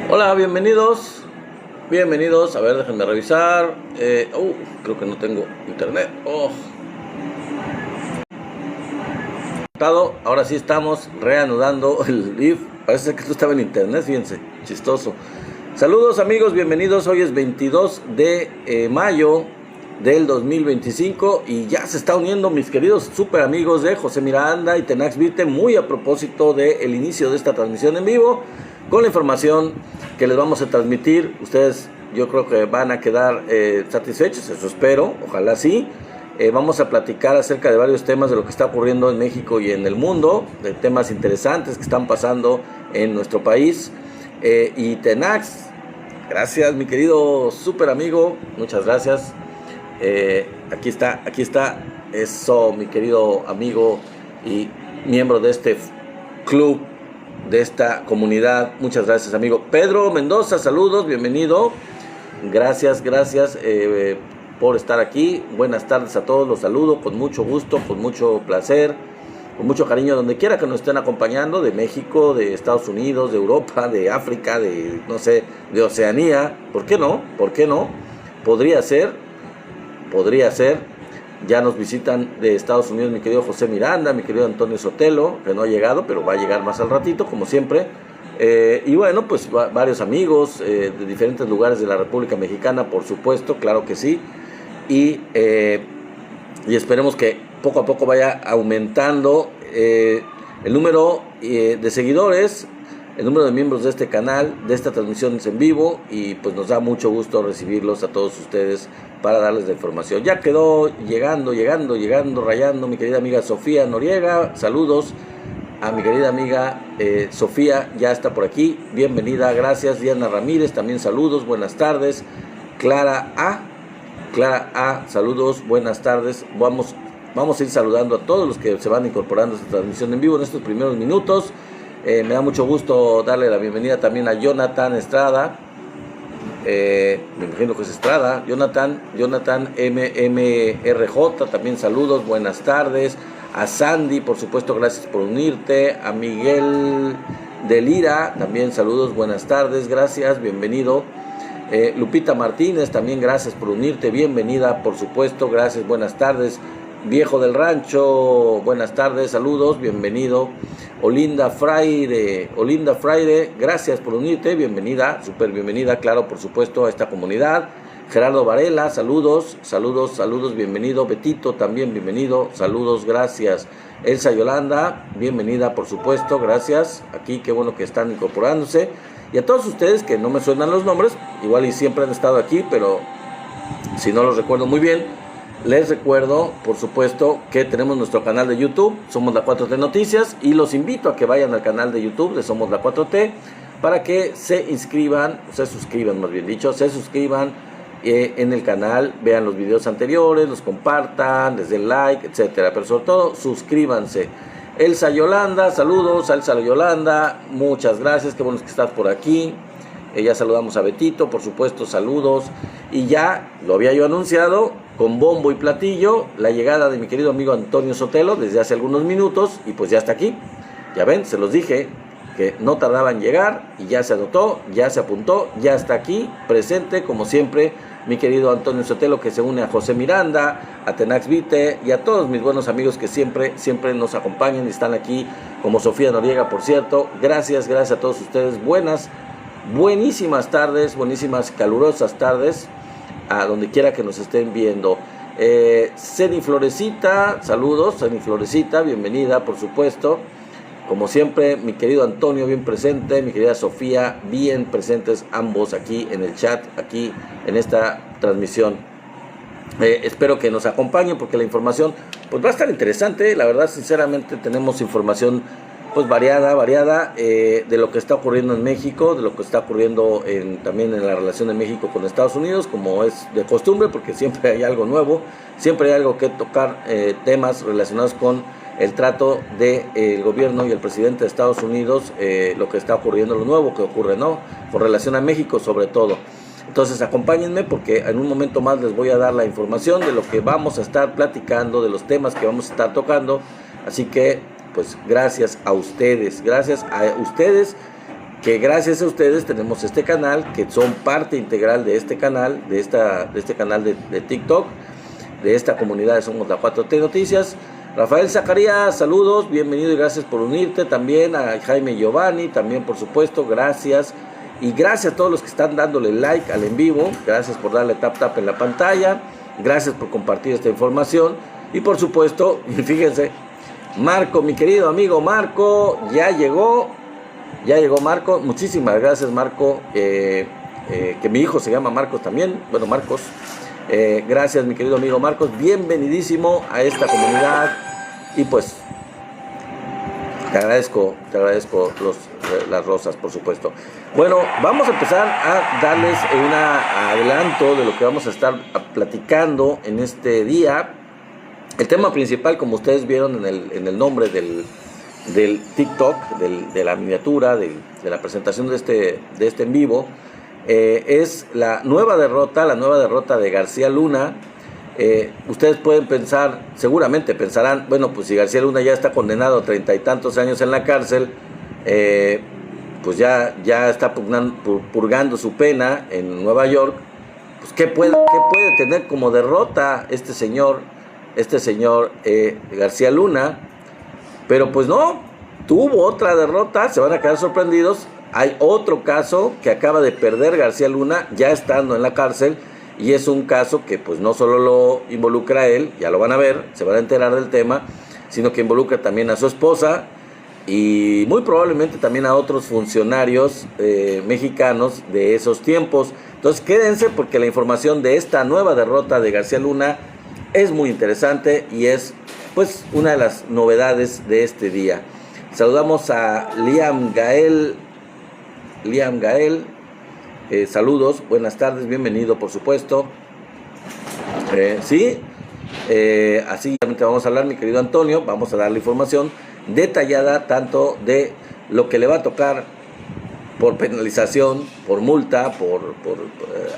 Hola, bienvenidos, a ver, déjenme revisar. Creo que no tengo internet. Ahora sí estamos reanudando el live. Parece que esto estaba en internet, fíjense, chistoso. Saludos amigos, bienvenidos. Hoy es 22 de mayo del 2025 y ya se está uniendo mis queridos super amigos de José Miranda y Tenax Vite, muy a propósito del inicio de esta transmisión en vivo, con la información que les vamos a transmitir. Ustedes, yo creo que van a quedar satisfechos, eso espero, ojalá sí. Vamos a platicar acerca de varios temas de lo que está ocurriendo en México y en el mundo, de temas interesantes que están pasando en nuestro país. Y Tenax, gracias mi querido super amigo, muchas gracias. Aquí está, eso mi querido amigo y miembro de este club, de esta comunidad. Muchas gracias amigo. Pedro Mendoza, saludos, bienvenido. Gracias por estar aquí. Buenas tardes a todos, los saludo con mucho gusto, con mucho placer, con mucho cariño, donde quiera que nos estén acompañando, de México, de Estados Unidos, de Europa, de África, de no sé, de Oceanía. ¿Por qué no? Podría ser. Ya nos visitan de Estados Unidos mi querido José Miranda, mi querido Antonio Sotelo, que no ha llegado, pero va a llegar más al ratito, como siempre. Y bueno, pues varios amigos de diferentes lugares de la República Mexicana, por supuesto, claro que sí. Y esperemos que poco a poco vaya aumentando el número de seguidores, el número de miembros de este canal, de esta transmisión en vivo, y pues nos da mucho gusto recibirlos a todos ustedes para darles la información. Ya quedó llegando, rayando mi querida amiga Sofía Noriega. Saludos a mi querida amiga Sofía, ya está por aquí, bienvenida, gracias. Diana Ramírez, también saludos, buenas tardes. Clara A, saludos, buenas tardes. Vamos a ir saludando a todos los que se van incorporando a esta transmisión en vivo en estos primeros minutos. Me da mucho gusto darle la bienvenida también a Jonathan Estrada. Me imagino que es Estrada. Jonathan MMRJ, también saludos, buenas tardes. A Sandy, por supuesto, gracias por unirte. A Miguel de Lira, también saludos, buenas tardes, gracias, bienvenido. Lupita Martínez, también gracias por unirte, bienvenida, por supuesto, gracias, buenas tardes. Viejo del Rancho, buenas tardes, saludos, bienvenido. Olinda Fraire, gracias por unirte, bienvenida, súper bienvenida, claro, por supuesto, a esta comunidad. Gerardo Varela, saludos, bienvenido. Betito, también bienvenido, saludos, gracias. Elsa Yolanda, bienvenida, por supuesto, gracias. Aquí, qué bueno que están incorporándose. Y a todos ustedes que no me suenan los nombres, igual y siempre han estado aquí, pero si no los recuerdo muy bien, les recuerdo, por supuesto, que tenemos nuestro canal de YouTube, Somos la 4T Noticias, y los invito a que vayan al canal de YouTube de Somos la 4T para que se suscriban en el canal, vean los videos anteriores, los compartan, les den like, etcétera, pero sobre todo suscríbanse. Elsa Yolanda, saludos a Elsa Yolanda, muchas gracias, qué bueno que estás por aquí. Ya saludamos a Betito, por supuesto, saludos. Y ya lo había yo anunciado con bombo y platillo, la llegada de mi querido amigo Antonio Sotelo desde hace algunos minutos, y pues ya está aquí. Ya ven, se los dije que no tardaba en llegar, y ya se anotó, ya se apuntó, ya está aquí, presente como siempre, mi querido Antonio Sotelo, que se une a José Miranda, a Tenax Vite y a todos mis buenos amigos que siempre nos acompañan y están aquí, como Sofía Noriega, por cierto. Gracias a todos ustedes. Buenísimas tardes, buenísimas calurosas tardes, a donde quiera que nos estén viendo. Ceni Florecita, saludos, Ceni Florecita, bienvenida, por supuesto. Como siempre, mi querido Antonio, bien presente, mi querida Sofía, bien presentes ambos aquí en el chat, aquí en esta transmisión. Espero que nos acompañen porque la información pues va a estar interesante. La verdad, sinceramente, tenemos información pues variada, de lo que está ocurriendo en México, de lo que está ocurriendo también en la relación de México con Estados Unidos, como es de costumbre, porque siempre hay algo nuevo, siempre hay algo que tocar, temas relacionados con el trato del gobierno y el presidente de Estados Unidos, lo que está ocurriendo, lo nuevo que ocurre, ¿no? Con relación a México sobre todo. Entonces acompáñenme porque en un momento más les voy a dar la información de lo que vamos a estar platicando, de los temas que vamos a estar tocando. Así que pues gracias a ustedes que gracias a ustedes tenemos este canal, que son parte integral de este canal, de este canal de TikTok, de esta comunidad de Somos la 4T Noticias. Rafael Zacarías, saludos, bienvenido y gracias por unirte. También a Jaime Giovanni, también por supuesto, gracias. Y gracias a todos los que están dándole like al en vivo, gracias por darle tap tap en la pantalla, gracias por compartir esta información. Y por supuesto, fíjense, Marco, mi querido amigo Marco, ya llegó Marco, muchísimas gracias Marco, que mi hijo se llama Marcos también, bueno Marcos, gracias mi querido amigo Marcos, bienvenidísimo a esta comunidad y pues te agradezco las rosas por supuesto. Bueno, vamos a empezar a darles un adelanto de lo que vamos a estar platicando en este día. El tema principal, como ustedes vieron en el nombre del TikTok, de la miniatura, de la presentación de este en vivo, es la nueva derrota de García Luna. Ustedes pueden pensar, seguramente pensarán, bueno, pues si García Luna ya está condenado a 30 y tantos años en la cárcel, pues ya está purgando su pena en Nueva York, pues ¿qué puede tener como derrota este señor García Luna? Pero pues no, tuvo otra derrota, se van a quedar sorprendidos. Hay otro caso que acaba de perder García Luna ya estando en la cárcel, y es un caso que pues no solo lo involucra a él, ya lo van a ver, se van a enterar del tema, sino que involucra también a su esposa y muy probablemente también a otros funcionarios mexicanos de esos tiempos. Entonces quédense porque la información de esta nueva derrota de García Luna es muy interesante y es pues una de las novedades de este día. Saludamos a Liam Gael, saludos, buenas tardes, bienvenido por supuesto. Así vamos a hablar, mi querido Antonio, vamos a darle información detallada tanto de lo que le va a tocar por penalización, por multa,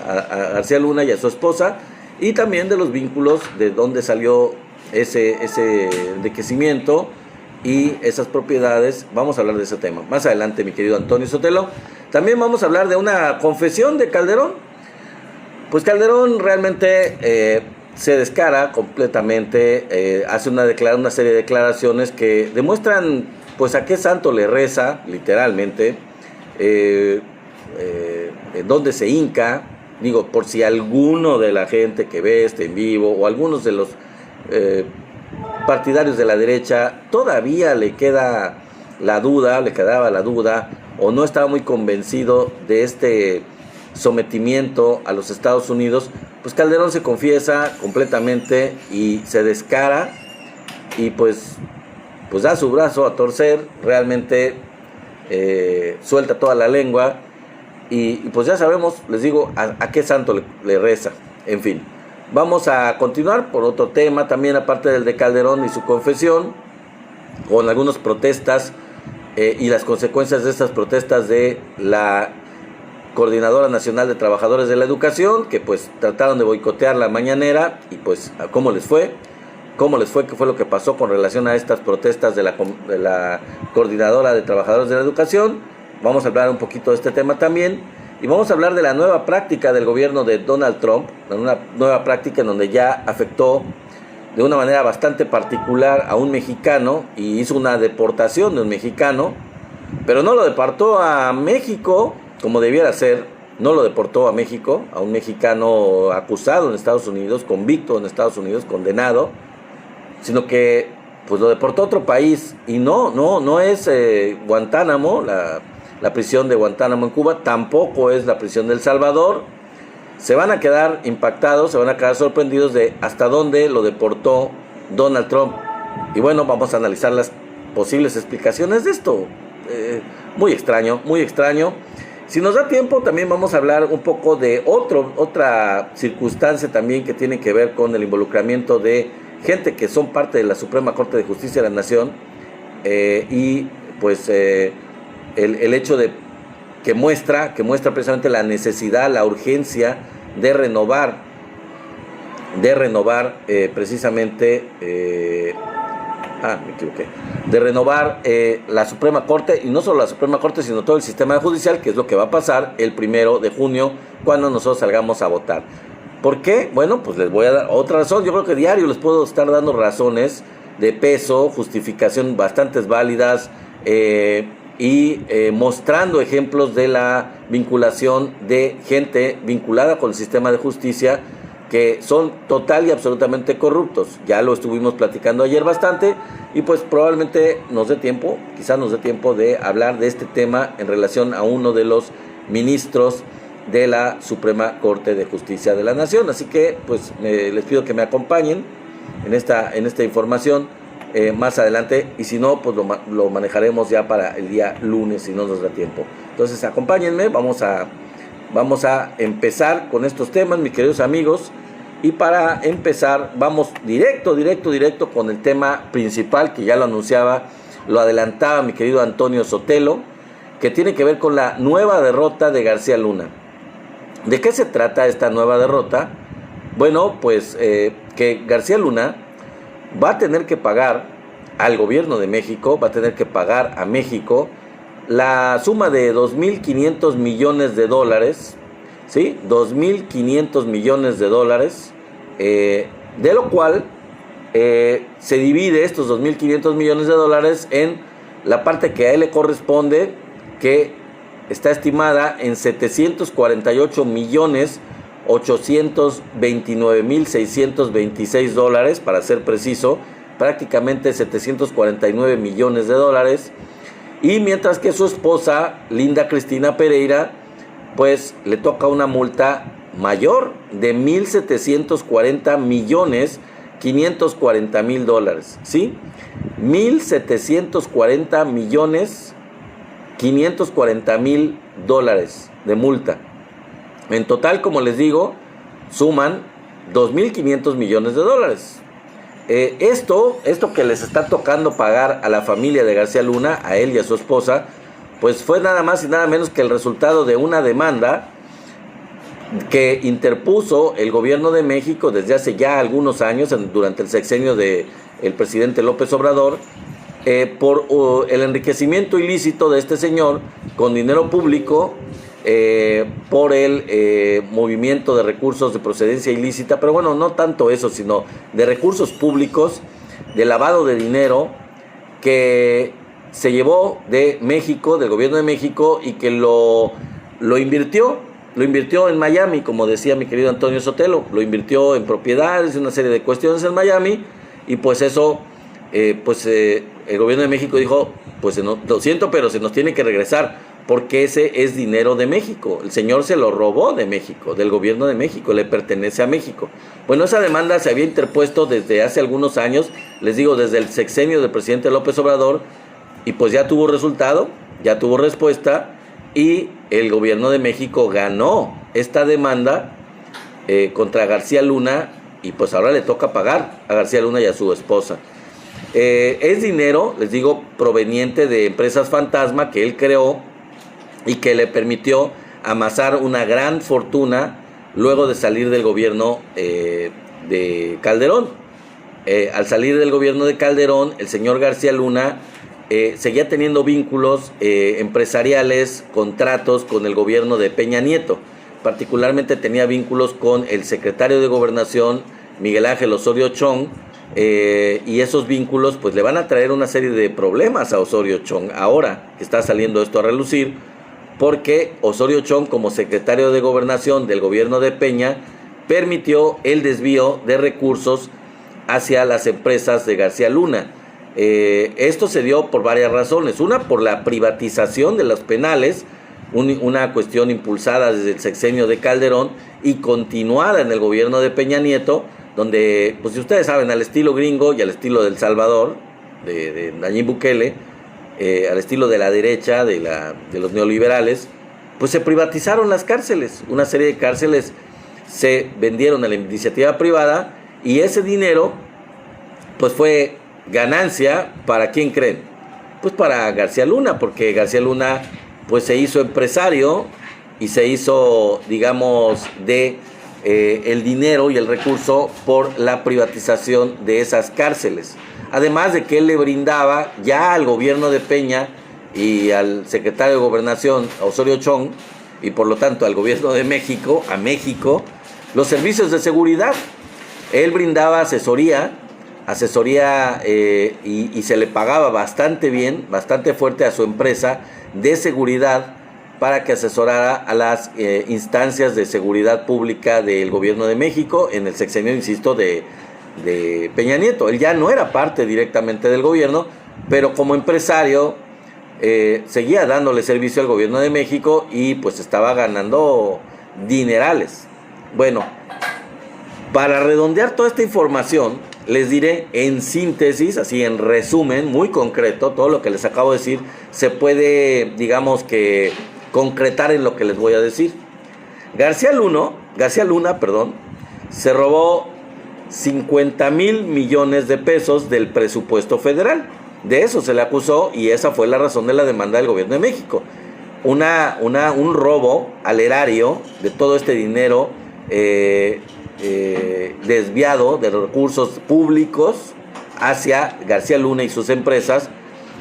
a García Luna y a su esposa, y también de los vínculos de dónde salió ese enriquecimiento y esas propiedades. Vamos a hablar de ese tema más adelante, mi querido Antonio Sotelo. También vamos a hablar de una confesión de Calderón. Pues Calderón realmente se descara completamente, hace una serie de declaraciones que demuestran pues a qué santo le reza, literalmente, en dónde se hinca. Digo, por si alguno de la gente que ve este en vivo o algunos de los partidarios de la derecha todavía le quedaba la duda o no estaba muy convencido de este sometimiento a los Estados Unidos, pues Calderón se confiesa completamente y se descara y pues da su brazo a torcer, realmente suelta toda la lengua y pues ya sabemos, les digo, a qué santo le reza. En fin, vamos a continuar por otro tema también, aparte del de Calderón y su confesión, con algunas protestas y las consecuencias de estas protestas de la Coordinadora Nacional de Trabajadores de la Educación, que pues trataron de boicotear la mañanera y pues ¿cómo les fue? ¿Qué fue lo que pasó con relación a estas protestas de la Coordinadora de Trabajadores de la Educación? Vamos a hablar un poquito de este tema también. Y vamos a hablar de la nueva práctica del gobierno de Donald Trump, una nueva práctica en donde ya afectó de una manera bastante particular a un mexicano y hizo una deportación de un mexicano, pero no lo deportó a México como debiera ser, no lo deportó a México, a un mexicano acusado en Estados Unidos, convicto en Estados Unidos, condenado, sino que pues lo deportó a otro país y no es Guantánamo, la prisión de Guantánamo en Cuba, tampoco es la prisión de El Salvador. Se van a quedar impactados, se van a quedar sorprendidos de hasta dónde lo deportó Donald Trump. Y bueno, vamos a analizar las posibles explicaciones de esto. Muy extraño. Si nos da tiempo, también vamos a hablar un poco de otra circunstancia también que tiene que ver con el involucramiento de gente que son parte de la Suprema Corte de Justicia de la Nación y pues el hecho de que muestra precisamente la necesidad, la urgencia de renovar precisamente me equivoqué, de renovar la Suprema Corte, y no solo la Suprema Corte, sino todo el sistema judicial, que es lo que va a pasar el 1 de junio, cuando nosotros salgamos a votar. ¿Por qué? Bueno, pues les voy a dar otra razón. Yo creo que diario les puedo estar dando razones de peso, justificación bastantes válidas, y mostrando ejemplos de la vinculación de gente vinculada con el sistema de justicia, que son total y absolutamente corruptos. Ya lo estuvimos platicando ayer bastante, y pues probablemente quizás nos dé tiempo de hablar de este tema en relación a uno de los ministros de la Suprema Corte de Justicia de la Nación. Así que pues les pido que me acompañen en esta información más adelante, y si no, pues lo manejaremos ya para el día lunes, si no nos da tiempo. Entonces acompáñenme, vamos a empezar con estos temas, mis queridos amigos. Y para empezar, vamos directo con el tema principal, que ya lo adelantaba mi querido Antonio Sotelo, que tiene que ver con la nueva derrota de García Luna. ¿De qué se trata esta nueva derrota? Bueno, pues que García Luna va a tener que pagar al gobierno de México, va a tener que pagar a México la suma de 2.500 millones de dólares, ¿sí? 2.500 millones de dólares, de lo cual se divide estos 2.500 millones de dólares en la parte que a él le corresponde, que está estimada en 748 millones 829.626 dólares, para ser preciso, prácticamente 749 millones de dólares. Y mientras que su esposa, Linda Cristina Pereira, pues le toca una multa mayor de 1.740 millones 540 mil dólares, ¿sí? 1.740 millones 540 mil dólares de multa. En total, como les digo, suman 2.500 millones de dólares. Esto que les está tocando pagar a la familia de García Luna, a él y a su esposa, pues fue nada más y nada menos que el resultado de una demanda que interpuso el gobierno de México desde hace ya algunos años, durante el sexenio del presidente López Obrador, por el enriquecimiento ilícito de este señor con dinero público, por el movimiento de recursos de procedencia ilícita, pero bueno, no tanto eso, sino de recursos públicos, de lavado de dinero, que se llevó de México, del gobierno de México, y que lo invirtió en Miami, como decía mi querido Antonio Sotelo, lo invirtió en propiedades, una serie de cuestiones en Miami, y pues eso, el gobierno de México dijo, pues lo siento, pero se nos tiene que regresar, porque ese es dinero de México. El señor se lo robó de México, del gobierno de México, le pertenece a México. Bueno, esa demanda se había interpuesto desde hace algunos años, les digo, desde el sexenio del presidente López Obrador, y pues ya tuvo resultado, ya tuvo respuesta, y el gobierno de México ganó esta demanda contra García Luna, y pues ahora le toca pagar a García Luna y a su esposa. Es dinero, les digo, proveniente de empresas fantasma que él creó y que le permitió amasar una gran fortuna luego de salir del gobierno de Calderón. Al salir del gobierno de Calderón, el señor García Luna seguía teniendo vínculos empresariales, contratos con el gobierno de Peña Nieto. Particularmente tenía vínculos con el secretario de Gobernación, Miguel Ángel Osorio Chong, y esos vínculos pues le van a traer una serie de problemas a Osorio Chong. Ahora que está saliendo esto a relucir, porque Osorio Chong, como secretario de Gobernación del gobierno de Peña, permitió el desvío de recursos hacia las empresas de García Luna. Esto se dio por varias razones. Una, por la privatización de los penales, una cuestión impulsada desde el sexenio de Calderón y continuada en el gobierno de Peña Nieto, donde, pues si ustedes saben, al estilo gringo y al estilo del Salvador, de Nayib Bukele, al estilo de la derecha, de los neoliberales, pues se privatizaron las cárceles. Una serie de cárceles se vendieron a la iniciativa privada, y ese dinero pues fue ganancia. ¿Para quién creen? Pues para García Luna, porque García Luna pues se hizo empresario y se hizo, digamos, de el dinero y el recurso por la privatización de esas cárceles. Además de que él le brindaba ya al gobierno de Peña y al secretario de Gobernación, Osorio Chong, y por lo tanto al gobierno de México, a México, los servicios de seguridad. Él brindaba asesoría y se le pagaba bastante bien, bastante fuerte a su empresa de seguridad para que asesorara a las instancias de seguridad pública del gobierno de México en el sexenio, insisto, de Peña Nieto. Él ya no era parte directamente del gobierno, pero como empresario seguía dándole servicio al gobierno de México y pues estaba ganando dinerales. Bueno, para redondear toda esta información, les diré en síntesis, así en resumen, muy concreto, todo lo que les acabo de decir se puede, digamos que, concretar en lo que les voy a decir. García Luna, se robó 50,000 millones de pesos del presupuesto federal. De eso se le acusó y esa fue la razón de la demanda del gobierno de México. Un robo al erario de todo este dinero desviado de recursos públicos hacia García Luna y sus empresas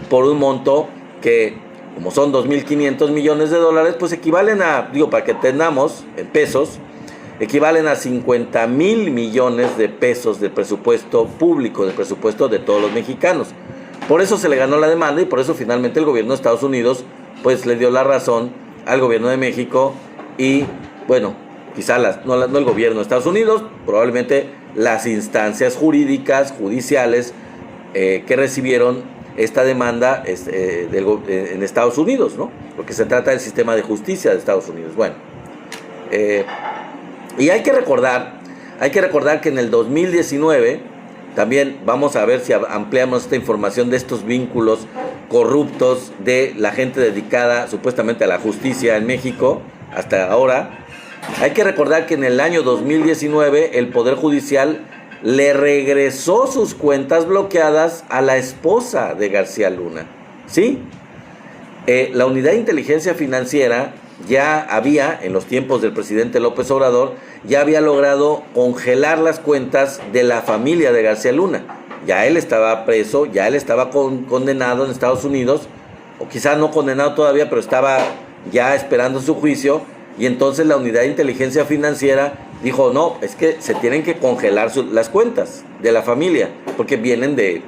por un monto que, como son 2.500 millones de dólares, pues equivalen a, para que entendamos en pesos, equivalen a 50,000 millones de pesos del presupuesto público, del presupuesto de todos los mexicanos. Por eso se le ganó la demanda y por eso finalmente el gobierno de Estados Unidos pues le dio la razón al gobierno de México y, bueno, quizá no el gobierno de Estados Unidos, probablemente las instancias jurídicas, judiciales que recibieron esta demanda en Estados Unidos, ¿no? Porque se trata del sistema de justicia de Estados Unidos. Bueno, y hay que recordar que en el 2019, también vamos a ver si ampliamos esta información de estos vínculos corruptos de la gente dedicada supuestamente a la justicia en México hasta ahora. Hay que recordar que en el año 2019 el Poder Judicial le regresó sus cuentas bloqueadas a la esposa de García Luna, ¿sí? La Unidad de Inteligencia Financiera ya había, en los tiempos del presidente López Obrador, ya había logrado congelar las cuentas de la familia de García Luna. Ya él estaba preso, ya él estaba condenado en Estados Unidos, o quizás no condenado todavía, pero estaba ya esperando su juicio. Y entonces la Unidad de Inteligencia Financiera dijo, no, es que se tienen que congelar las cuentas de la familia, porque vienen de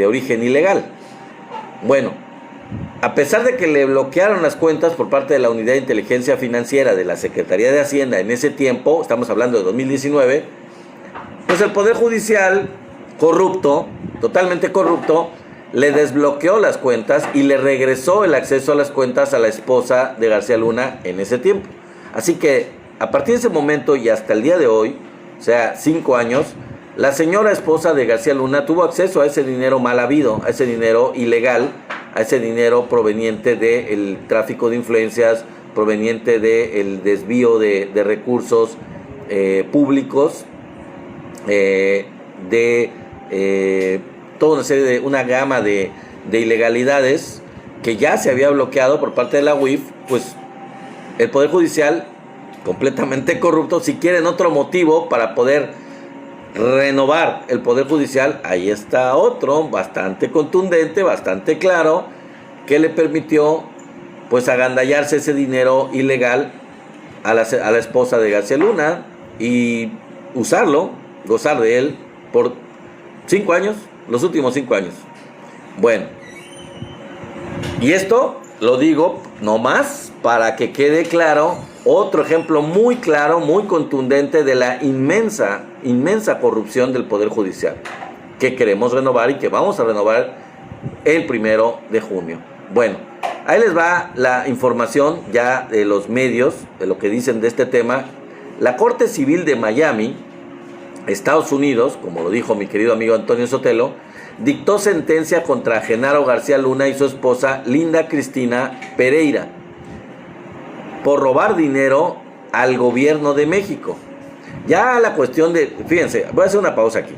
origen ilegal. Bueno, a pesar de que le bloquearon las cuentas por parte de la Unidad de Inteligencia Financiera de la Secretaría de Hacienda en ese tiempo, estamos hablando de 2019, pues el Poder Judicial, corrupto, totalmente corrupto, le desbloqueó las cuentas y le regresó el acceso a las cuentas a la esposa de García Luna en ese tiempo. Así que a partir de ese momento y hasta el día de hoy, o sea, 5 años, la señora esposa de García Luna tuvo acceso a ese dinero mal habido, a ese dinero ilegal, a ese dinero proveniente del tráfico de influencias, proveniente del desvío de recursos públicos, toda una gama de ilegalidades que ya se había bloqueado por parte de la UIF. Pues el Poder Judicial, completamente corrupto, si quieren otro motivo para poder renovar el Poder Judicial, ahí está otro, bastante contundente, bastante claro, que le permitió pues agandallarse ese dinero ilegal a la esposa de García Luna y usarlo, gozar de él por 5 años, los últimos 5 años. Bueno, y esto lo digo nomás para que quede claro, otro ejemplo muy claro, muy contundente de la inmensa corrupción del Poder Judicial, que queremos renovar y que vamos a renovar el 1 de junio. Bueno, ahí les va la información ya de los medios, de lo que dicen de este tema. La Corte Civil de Miami, Estados Unidos, como lo dijo mi querido amigo Antonio Sotelo, dictó sentencia contra Genaro García Luna y su esposa Linda Cristina Pereira por robar dinero al gobierno de México. Ya la cuestión fíjense, voy a hacer una pausa aquí.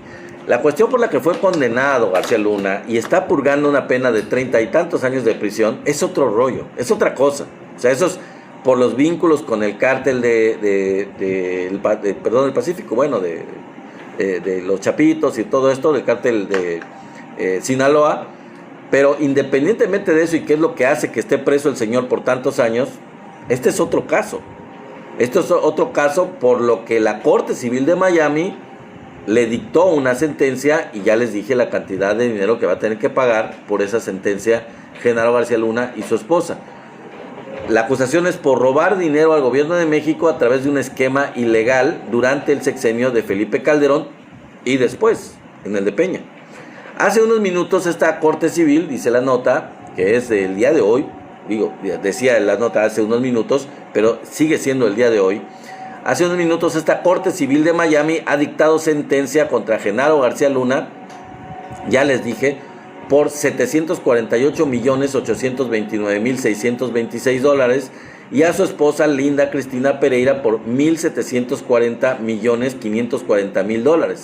La cuestión por la que fue condenado García Luna y está purgando una pena de 30 y tantos años de prisión es otro rollo, es otra cosa. O sea, eso es por los vínculos con el cártel del Pacífico, bueno, de los Chapitos y todo esto, del cártel Sinaloa. Pero independientemente de eso y qué es lo que hace que esté preso el señor por tantos años, este es otro caso. Este es otro caso por lo que la Corte Civil de Miami le dictó una sentencia, y ya les dije la cantidad de dinero que va a tener que pagar por esa sentencia Genaro García Luna y su esposa. La acusación es por robar dinero al gobierno de México a través de un esquema ilegal durante el sexenio de Felipe Calderón y después, en el de Peña. Hace unos minutos esta Corte Civil, dice la nota, que es del día de hoy, decía la nota hace unos minutos, pero sigue siendo el día de hoy. Hace unos minutos esta Corte Civil de Miami ha dictado sentencia contra Genaro García Luna, ya les dije, por $748,829,626 y a su esposa Linda Cristina Pereira por $1,740,540,000.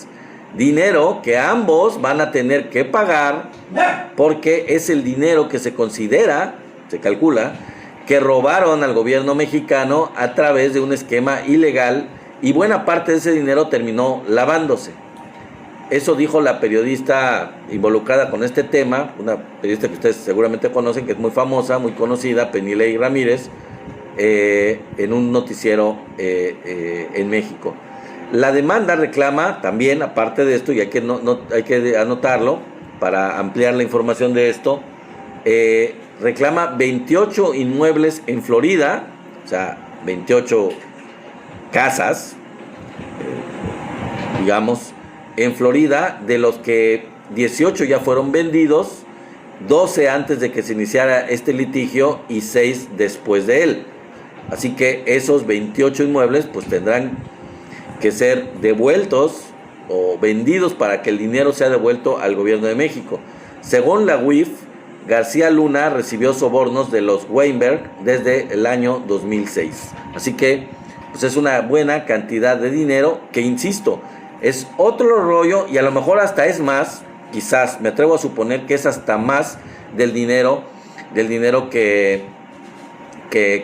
Dinero que ambos van a tener que pagar porque es el dinero que se considera, se calcula, que robaron al gobierno mexicano a través de un esquema ilegal, y buena parte de ese dinero terminó lavándose. Eso dijo la periodista involucrada con este tema, una periodista que ustedes seguramente conocen, que es muy famosa, muy conocida, Penilei Ramírez, en un noticiero en México. La demanda reclama también, aparte de esto, y hay que anotarlo para ampliar la información de esto, reclama 28 inmuebles en Florida, o sea, 28 casas, digamos, en Florida, de los que 18 ya fueron vendidos, 12 antes de que se iniciara este litigio y 6 después de él. Así que esos 28 inmuebles pues tendrán que ser devueltos o vendidos para que el dinero sea devuelto al gobierno de México. Según la UIF, García Luna recibió sobornos de los Weinberg desde el año 2006. Así que pues es una buena cantidad de dinero que, insisto, es otro rollo, y a lo mejor hasta es más, quizás, me atrevo a suponer que es hasta más del dinero que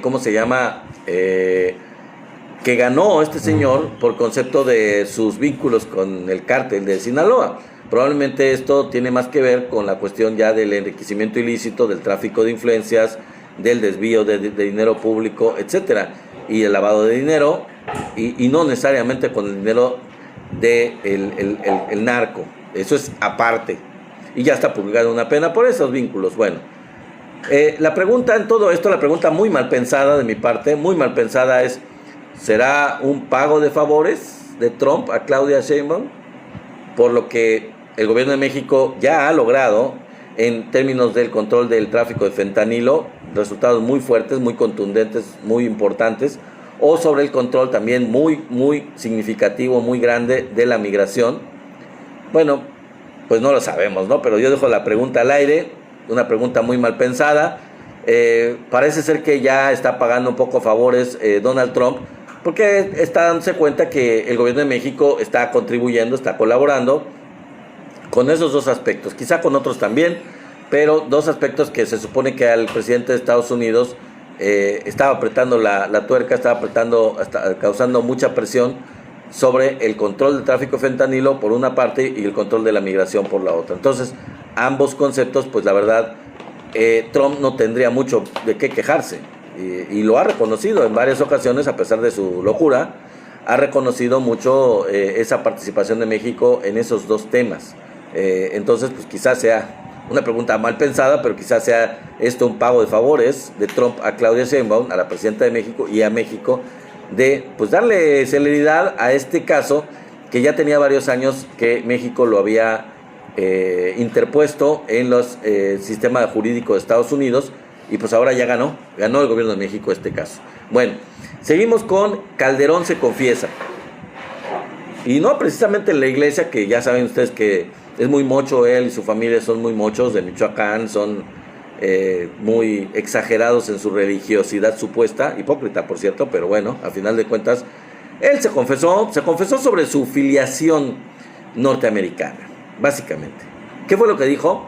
¿cómo se llama? Que ganó este señor por concepto de sus vínculos con el cártel de Sinaloa. Probablemente esto tiene más que ver con la cuestión ya del enriquecimiento ilícito, del tráfico de influencias, del desvío de dinero público, etcétera, y el lavado de dinero, y no necesariamente con el dinero de el narco. Eso es aparte, y ya está publicada una pena por esos vínculos. Bueno, la pregunta en todo esto, la pregunta muy mal pensada de mi parte, muy mal pensada, es: ¿será un pago de favores de Trump a Claudia Sheinbaum por lo que el gobierno de México ya ha logrado en términos del control del tráfico de fentanilo? Resultados muy fuertes, muy contundentes, muy importantes. O sobre el control también muy significativo, muy grande de la migración. Bueno, pues no lo sabemos, ¿no? Pero yo dejo la pregunta al aire, una pregunta muy mal pensada. Parece ser que ya está pagando un poco favores Donald Trump, porque está dándose cuenta que el gobierno de México está contribuyendo, está colaborando con esos dos aspectos, quizá con otros también, pero dos aspectos que se supone que al presidente de Estados Unidos estaba apretando la tuerca, estaba causando mucha presión sobre el control del tráfico de fentanilo por una parte y el control de la migración por la otra. Entonces, ambos conceptos, pues la verdad, Trump no tendría mucho de qué quejarse, y lo ha reconocido en varias ocasiones, a pesar de su locura, ha reconocido mucho esa participación de México en esos dos temas. Entonces, pues quizás sea una pregunta mal pensada, pero quizás sea esto un pago de favores de Trump a Claudia Sheinbaum, a la presidenta de México y a México, de pues darle celeridad a este caso que ya tenía varios años que México lo había interpuesto en los sistemas jurídicos de Estados Unidos, y pues ahora ya ganó el gobierno de México este caso. Bueno, seguimos con Calderón se confiesa, y no precisamente en la iglesia, que ya saben ustedes que es muy mocho, él y su familia son muy mochos, de Michoacán, son muy exagerados en su religiosidad supuesta, hipócrita por cierto, pero bueno, a final de cuentas, él se confesó sobre su filiación norteamericana, básicamente. ¿Qué fue lo que dijo?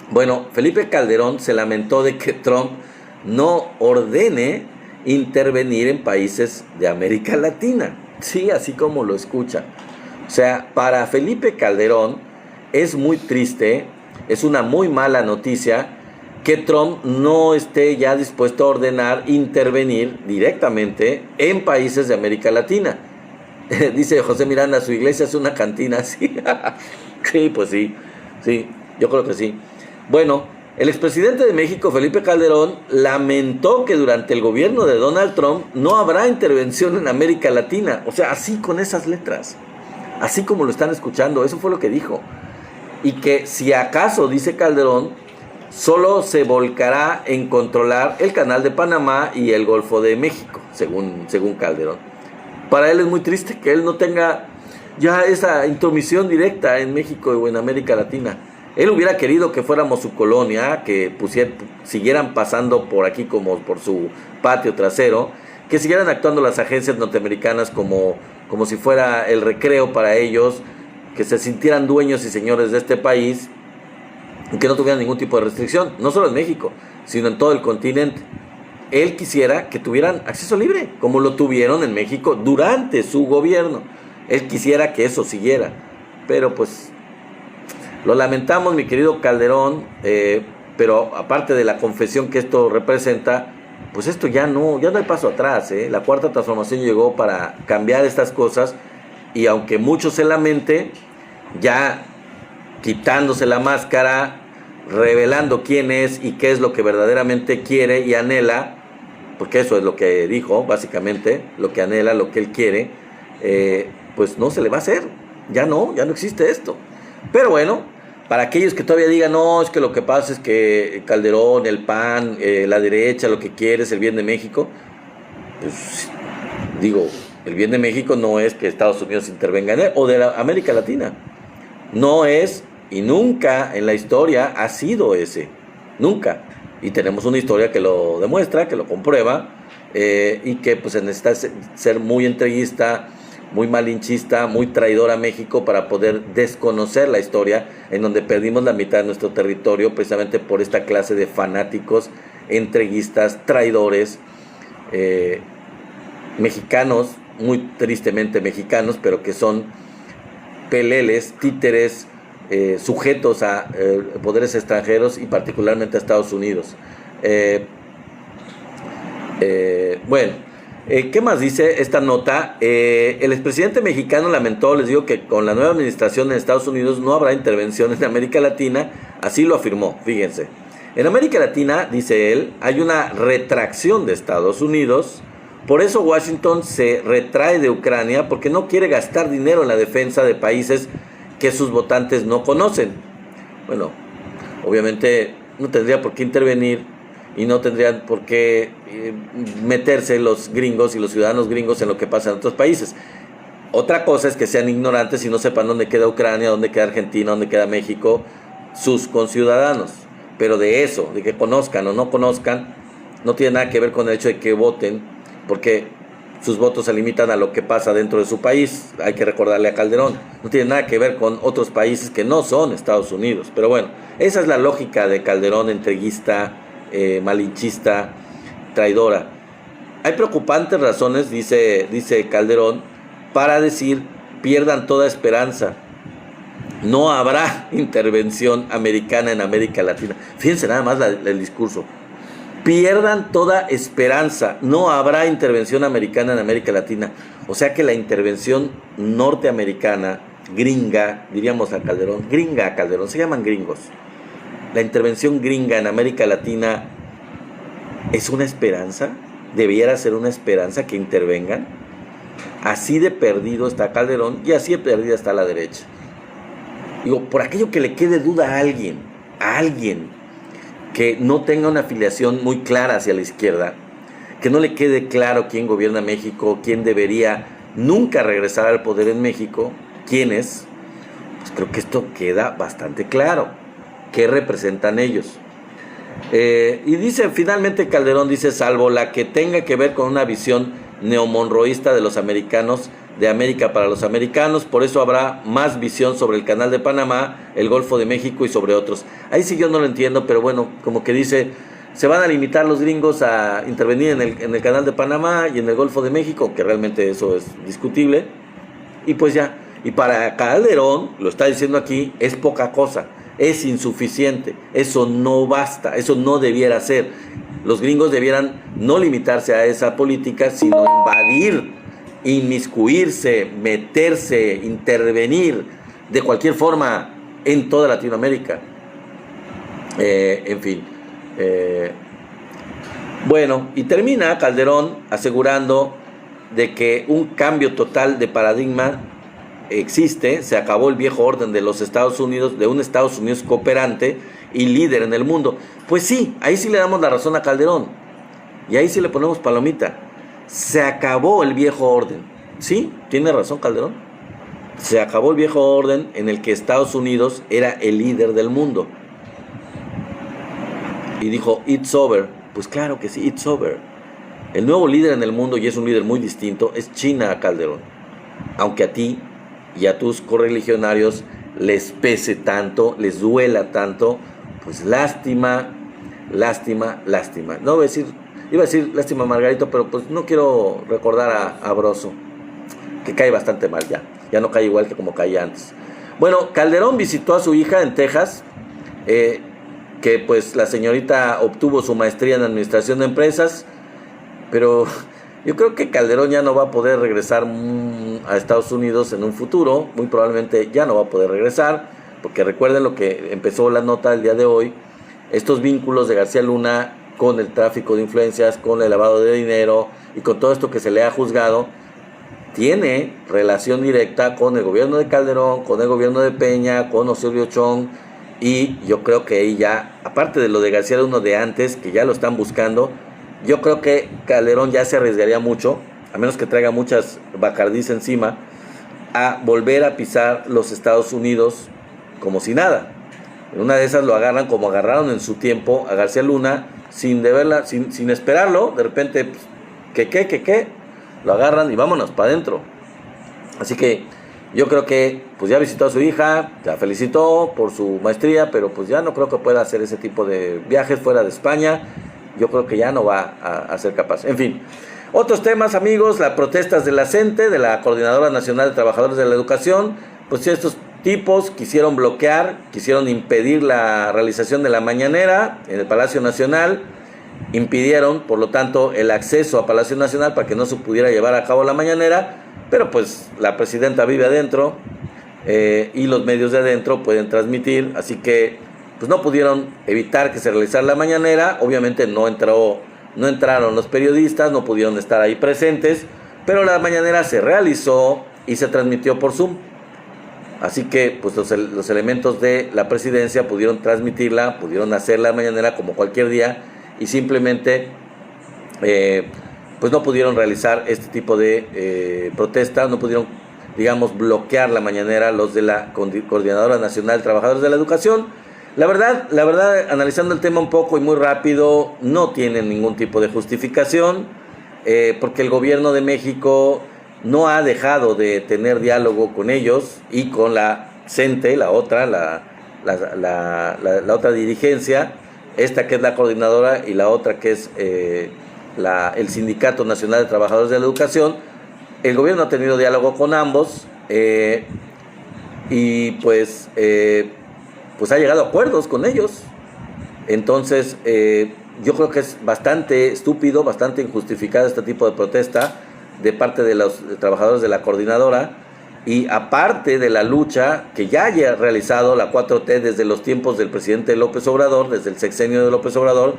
Bueno, Felipe Calderón se lamentó de que Trump no ordene intervenir en países de América Latina. Sí, así como lo escuchan. O sea, para Felipe Calderón, es muy triste, es una muy mala noticia que Trump no esté ya dispuesto a ordenar intervenir directamente en países de América Latina. Dice José Miranda, su iglesia es una cantina, sí. Sí, pues sí, yo creo que sí. Bueno, el expresidente de México, Felipe Calderón, lamentó que durante el gobierno de Donald Trump no habrá intervención en América Latina. O sea, así con esas letras, así como lo están escuchando, eso fue lo que dijo. Y que si acaso, dice Calderón, solo se volcará en controlar el Canal de Panamá y el Golfo de México, según Calderón. Para él es muy triste que él no tenga ya esa intromisión directa en México o en América Latina. Él hubiera querido que fuéramos su colonia, que siguieran pasando por aquí como por su patio trasero, que siguieran actuando las agencias norteamericanas como si fuera el recreo para ellos, que se sintieran dueños y señores de este país, y que no tuvieran ningún tipo de restricción, no solo en México, sino en todo el continente. Él quisiera que tuvieran acceso libre, como lo tuvieron en México durante su gobierno. Él quisiera que eso siguiera, pero pues lo lamentamos, mi querido Calderón, pero aparte de la confesión que esto representa, pues esto ya no hay paso atrás. La cuarta transformación llegó para cambiar estas cosas, y aunque muchos se lamente, ya quitándose la máscara, revelando quién es y qué es lo que verdaderamente quiere y anhela, porque eso es lo que dijo, básicamente, lo que anhela, lo que él quiere, pues no se le va a hacer, ya no existe esto. Pero bueno, para aquellos que todavía digan, no, es que lo que pasa es que Calderón, el PAN, la derecha, lo que quiere es el bien de México, pues digo, el bien de México no es que Estados Unidos intervenga en él, o de la América Latina, no es. Y nunca en la historia ha sido ese, nunca. Y tenemos una historia que lo demuestra, que lo comprueba, y que pues se necesita ser muy entreguista, muy malinchista, muy traidor a México para poder desconocer la historia, en donde perdimos la mitad de nuestro territorio precisamente por esta clase de fanáticos, entreguistas, traidores, mexicanos, muy tristemente mexicanos, pero que son peleles, títeres, sujetos a poderes extranjeros y particularmente a Estados Unidos. Bueno, ¿qué más dice esta nota? El expresidente mexicano lamentó, les digo, que con la nueva administración en Estados Unidos no habrá intervenciones en América Latina, así lo afirmó, fíjense. En América Latina, dice él, hay una retracción de Estados Unidos, por eso Washington se retrae de Ucrania, porque no quiere gastar dinero en la defensa de países que sus votantes no conocen. Bueno, obviamente no tendría por qué intervenir y no tendrían por qué meterse los gringos y los ciudadanos gringos en lo que pasa en otros países. Otra cosa es que sean ignorantes y no sepan dónde queda Ucrania, dónde queda Argentina, dónde queda México, sus conciudadanos. Pero de eso, de que conozcan o no conozcan, no tiene nada que ver con el hecho de que voten, porque sus votos se limitan a lo que pasa dentro de su país. Hay que recordarle a Calderón, no tiene nada que ver con otros países que no son Estados Unidos. Pero bueno, esa es la lógica de Calderón, entreguista, malinchista, traidora. Hay preocupantes razones, dice Calderón, para decir pierdan toda esperanza. No habrá intervención americana en América Latina. Fíjense nada más el discurso. Pierdan toda esperanza, no habrá intervención americana en América Latina. O sea que la intervención norteamericana, gringa, diríamos a Calderón, se llaman gringos. La intervención gringa en América Latina es una esperanza, debiera ser una esperanza que intervengan. Así de perdido está Calderón y así de perdida está la derecha. Digo, por aquello que le quede duda a alguien que no tenga una afiliación muy clara hacia la izquierda, que no le quede claro quién gobierna México, quién debería nunca regresar al poder en México, quién es, pues creo que esto queda bastante claro. ¿Qué representan ellos? Y dice, finalmente Calderón dice, salvo la que tenga que ver con una visión neomonroísta de los americanos, de América para los americanos, por eso habrá más visión sobre el Canal de Panamá, el Golfo de México y sobre otros. Ahí sí yo no lo entiendo, pero bueno, como que dice, se van a limitar los gringos a intervenir en el Canal de Panamá y en el Golfo de México, que realmente eso es discutible, y pues ya. Y para Calderón, lo está diciendo aquí, es poca cosa, es insuficiente, eso no basta, eso no debiera ser. Los gringos debieran no limitarse a esa política, sino invadir, inmiscuirse, meterse, intervenir de cualquier forma en toda Latinoamérica. En fin. Bueno, y termina Calderón asegurando de que un cambio total de paradigma existe, se acabó el viejo orden de los Estados Unidos, de un Estados Unidos cooperante y líder en el mundo. Pues sí, ahí sí le damos la razón a Calderón, y ahí sí le ponemos palomita. Se acabó el viejo orden. Sí, tiene razón Calderón. Se acabó el viejo orden en el que Estados Unidos era el líder del mundo. Y dijo, it's over. Pues claro que sí, it's over. El nuevo líder en el mundo, y es un líder muy distinto, es China, Calderón. Aunque a ti y a tus correligionarios les pese tanto, les duela tanto, pues lástima, lástima, lástima. No voy a decir, iba a decir lástima Margarito, pero pues no quiero recordar a Broso, que cae bastante mal ya. Ya no cae igual que como caía antes. Bueno, Calderón visitó a su hija en Texas, que pues la señorita obtuvo su maestría en administración de empresas, pero yo creo que Calderón ya no va a poder regresar a Estados Unidos en un futuro, muy probablemente ya no va a poder regresar, porque recuerden lo que empezó la nota el día de hoy, estos vínculos de García Luna con el tráfico de influencias, con el lavado de dinero y con todo esto que se le ha juzgado, tiene relación directa con el gobierno de Calderón, con el gobierno de Peña, con Osorio Chong, y yo creo que ahí ya, aparte de lo de García Luna de antes, que ya lo están buscando, yo creo que Calderón ya se arriesgaría mucho, a menos que traiga muchas bacardís encima, a volver a pisar los Estados Unidos como si nada. En una de esas lo agarran como agarraron en su tiempo a García Luna, sin esperarlo, de repente, pues, ¿qué? Lo agarran y vámonos para adentro. Así que yo creo que pues ya visitó a su hija, la felicitó por su maestría, pero pues ya no creo que pueda hacer ese tipo de viajes fuera de España. Yo creo que ya no va a ser capaz. En fin, otros temas, amigos, las protestas de la CENTE, de la Coordinadora Nacional de Trabajadores de la Educación. Pues estos tipos quisieron impedir la realización de la mañanera en el Palacio Nacional, impidieron, por lo tanto, el acceso a Palacio Nacional para que no se pudiera llevar a cabo la mañanera, pero pues la presidenta vive adentro y los medios de adentro pueden transmitir, así que pues no pudieron evitar que se realizara la mañanera. Obviamente no entraron los periodistas, no pudieron estar ahí presentes, pero la mañanera se realizó y se transmitió por Zoom. Así que pues los elementos de la presidencia pudieron transmitirla, pudieron hacer la mañanera como cualquier día, y simplemente pues no pudieron realizar este tipo de protesta, no pudieron, digamos, bloquear la mañanera los de la Coordinadora Nacional de Trabajadores de la Educación. La verdad, analizando el tema un poco y muy rápido, no tienen ningún tipo de justificación, porque el gobierno de México no ha dejado de tener diálogo con ellos y con la CENTE, la otra dirigencia, esta que es la coordinadora y la otra que es el Sindicato Nacional de Trabajadores de la Educación. El gobierno ha tenido diálogo con ambos y pues ha llegado a acuerdos con ellos. Entonces yo creo que es bastante estúpido, bastante injustificado este tipo de protesta de parte de los trabajadores de la coordinadora, y aparte de la lucha que ya haya realizado la 4T desde los tiempos del presidente López Obrador, desde el sexenio de López Obrador,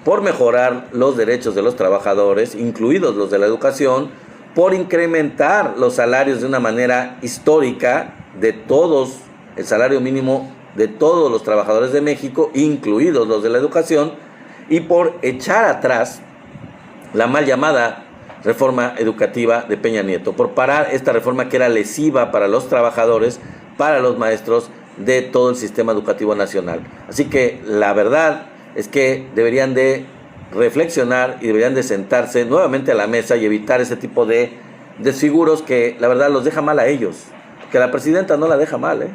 por mejorar los derechos de los trabajadores, incluidos los de la educación, por incrementar los salarios de una manera histórica de todos, el salario mínimo de todos los trabajadores de México, incluidos los de la educación, y por echar atrás la mal llamada reforma educativa de Peña Nieto, por parar esta reforma que era lesiva para los trabajadores, para los maestros de todo el sistema educativo nacional. Así que la verdad es que deberían de reflexionar y deberían de sentarse nuevamente a la mesa y evitar ese tipo de desfiguros que la verdad los deja mal a ellos, que la presidenta no la deja mal,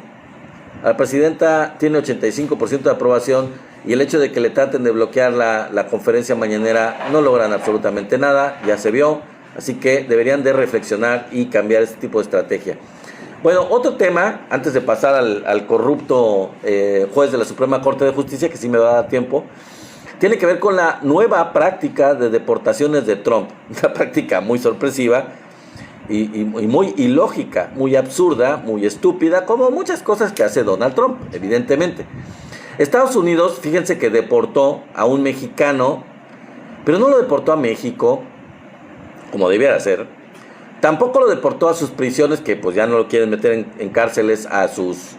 La presidenta tiene 85% de aprobación, y el hecho de que le traten de bloquear la conferencia mañanera no logran absolutamente nada, ya se vio. Así que deberían de reflexionar y cambiar este tipo de estrategia. Bueno, otro tema, antes de pasar al corrupto juez de la Suprema Corte de Justicia, que sí me va a dar tiempo, tiene que ver con la nueva práctica de deportaciones de Trump. Una práctica muy sorpresiva y muy ilógica, muy absurda, muy estúpida, como muchas cosas que hace Donald Trump, evidentemente. Estados Unidos, fíjense que deportó a un mexicano, pero no lo deportó a México, como debiera ser. Tampoco lo deportó a sus prisiones, que pues ya no lo quieren meter en cárceles, a sus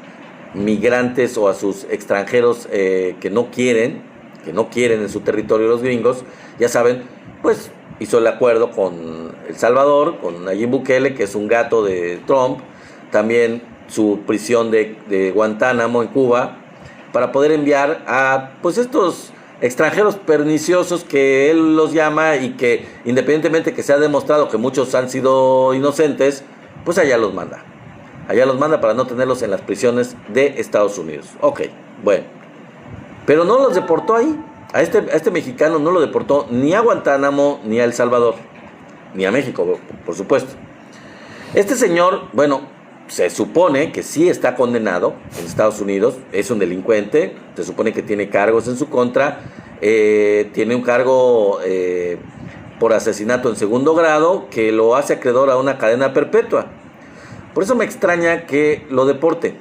migrantes o a sus extranjeros que no quieren en su territorio los gringos. Ya saben, pues hizo el acuerdo con El Salvador, con Nayib Bukele, que es un gato de Trump, también su prisión de Guantánamo en Cuba, para poder enviar a pues estos extranjeros perniciosos que él los llama, y que independientemente que se ha demostrado que muchos han sido inocentes, pues allá los manda para no tenerlos en las prisiones de Estados Unidos. Ok, bueno, pero no los deportó ahí. A este mexicano no lo deportó ni a Guantánamo ni a El Salvador, ni a México, por supuesto. Este señor, bueno, se supone que sí está condenado en Estados Unidos, es un delincuente, se supone que tiene cargos en su contra, tiene un cargo por asesinato en segundo grado que lo hace acreedor a una cadena perpetua. Por eso me extraña que lo deporte,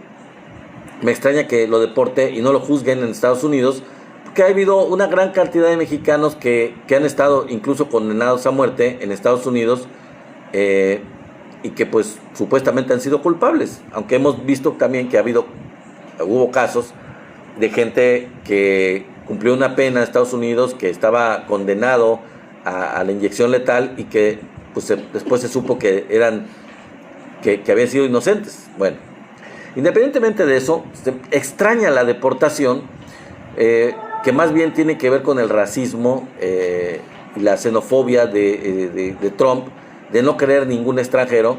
y no lo juzguen en Estados Unidos, porque ha habido una gran cantidad de mexicanos que han estado incluso condenados a muerte en Estados Unidos, y que pues supuestamente han sido culpables, aunque hemos visto también que hubo casos de gente que cumplió una pena en Estados Unidos, que estaba condenado a la inyección letal, y que pues después se supo que habían sido inocentes. Bueno, independientemente de eso, se extraña la deportación, que más bien tiene que ver con el racismo y la xenofobia de Trump, de no querer ningún extranjero,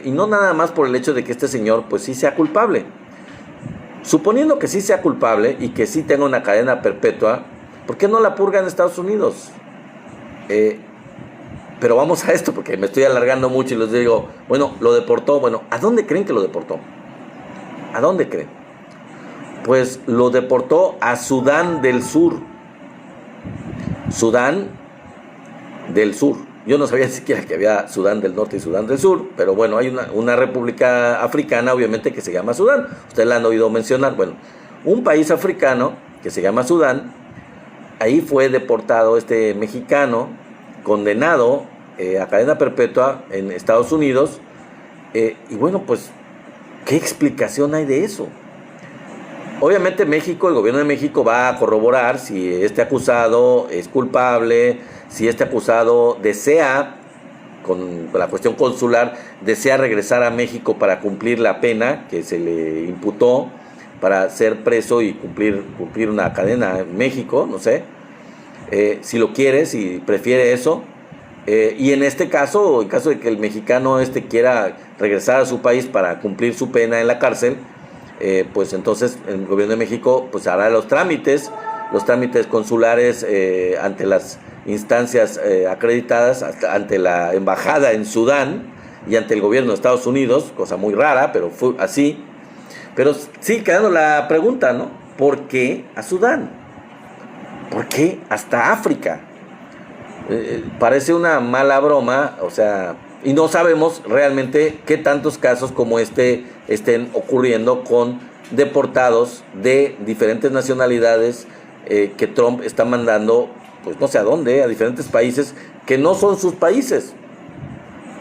y no nada más por el hecho de que este señor pues sí sea culpable. Suponiendo que sí sea culpable y que sí tenga una cadena perpetua, ¿por qué no la purga en Estados Unidos? Pero vamos a esto, porque me estoy alargando mucho y les digo, bueno, lo deportó. Bueno, ¿a dónde creen que lo deportó? ¿A dónde creen? Pues lo deportó a Sudán del Sur. Sudán del Sur. Yo no sabía ni siquiera que había Sudán del Norte y Sudán del Sur, pero bueno, hay una república africana, obviamente, que se llama Sudán. Ustedes la han oído mencionar. Bueno, un país africano que se llama Sudán, ahí fue deportado este mexicano, condenado a cadena perpetua en Estados Unidos. Y bueno, pues, ¿qué explicación hay de eso? Obviamente México, el gobierno de México va a corroborar si este acusado es culpable, si este acusado desea, con la cuestión consular, desea regresar a México para cumplir la pena que se le imputó, para ser preso y cumplir una cadena en México, no sé, si lo quiere, si prefiere eso. Y en este caso, en caso de que el mexicano quiera regresar a su país para cumplir su pena en la cárcel, pues entonces el gobierno de México pues hará los trámites consulares ante las instancias acreditadas, ante la embajada en Sudán y ante el gobierno de Estados Unidos, cosa muy rara, pero fue así. Pero sí quedando la pregunta, ¿no? ¿Por qué a Sudán? ¿Por qué hasta África? Parece una mala broma, o sea, y no sabemos realmente qué tantos casos como estén ocurriendo con deportados de diferentes nacionalidades que Trump está mandando, pues no sé a dónde, a diferentes países que no son sus países,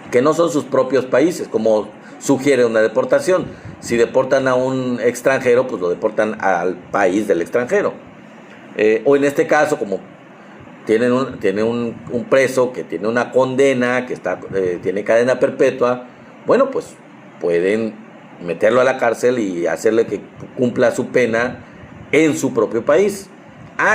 que no son sus propios países, como sugiere una deportación. Si deportan a un extranjero, pues lo deportan al país del extranjero. O en este caso, como tiene un preso que tiene una condena, que tiene cadena perpetua, bueno, pues pueden meterlo a la cárcel y hacerle que cumpla su pena en su propio país.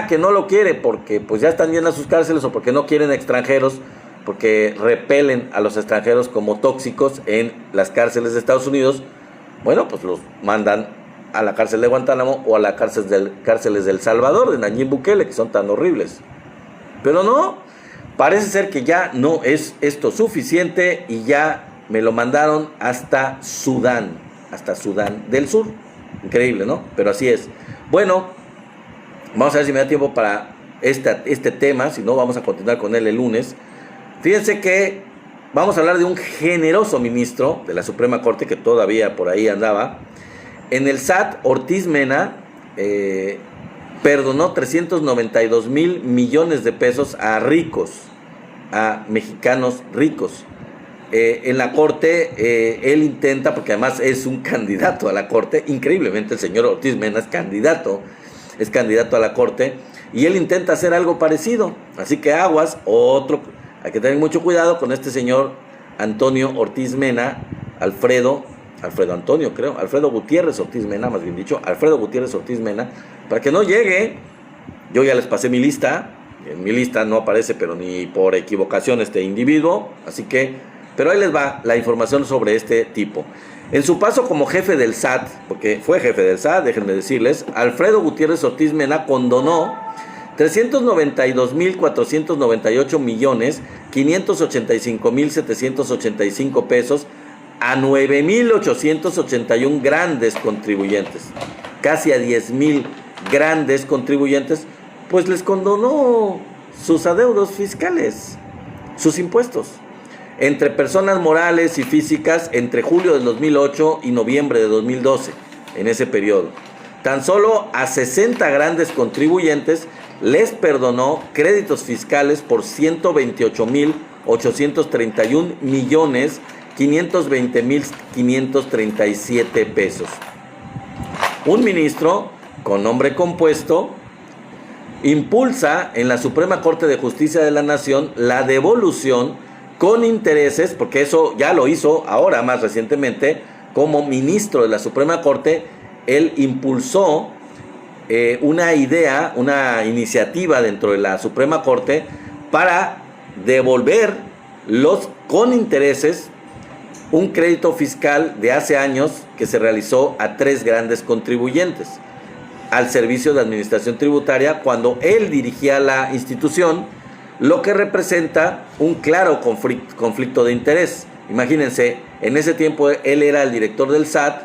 Que no lo quiere porque pues ya están llenas sus cárceles, o porque no quieren extranjeros, porque repelen a los extranjeros como tóxicos en las cárceles de Estados Unidos. Bueno, pues los mandan a la cárcel de Guantánamo o a las cárceles de El Salvador, de Nayib Bukele, que son tan horribles. Pero no, parece ser que ya no es esto suficiente, y ya me lo mandaron hasta Sudán del Sur. Increíble, ¿no? Pero así es. Bueno, vamos a ver si me da tiempo para este tema, si no vamos a continuar con él el lunes. Fíjense que vamos a hablar de un generoso ministro de la Suprema Corte que todavía por ahí andaba. En el SAT, Ortiz Mena perdonó 392 mil millones de pesos a ricos, a mexicanos ricos. En la Corte, él intenta, porque además es un candidato a la Corte, increíblemente el señor Ortiz Mena es candidato a la Corte, y él intenta hacer algo parecido. Así que aguas, hay que tener mucho cuidado con este señor Antonio Ortiz Mena, Alfredo Gutiérrez Ortiz Mena, más bien dicho, Alfredo Gutiérrez Ortiz Mena, para que no llegue. Yo ya les pasé mi lista, en mi lista no aparece, pero ni por equivocación este individuo, así que, pero ahí les va la información sobre este tipo. En su paso como jefe del SAT, porque fue jefe del SAT, déjenme decirles, Alfredo Gutiérrez Ortiz Mena condonó 392,585,785 pesos a 9,881 grandes contribuyentes, casi a 10,000 grandes contribuyentes, pues les condonó sus adeudos fiscales, sus impuestos, entre personas morales y físicas entre julio del 2008 y noviembre de 2012, en ese periodo. Tan solo a 60 grandes contribuyentes les perdonó créditos fiscales por 128,831,520,537 pesos. Un ministro con nombre compuesto impulsa en la Suprema Corte de Justicia de la Nación la devolución con intereses, porque eso ya lo hizo ahora más recientemente como ministro de la Suprema Corte. Él impulsó una iniciativa dentro de la Suprema Corte para devolver con intereses un crédito fiscal de hace años que se realizó a 3 grandes contribuyentes al Servicio de Administración Tributaria cuando él dirigía la institución, lo que representa un claro conflicto de interés. Imagínense, en ese tiempo él era el director del SAT,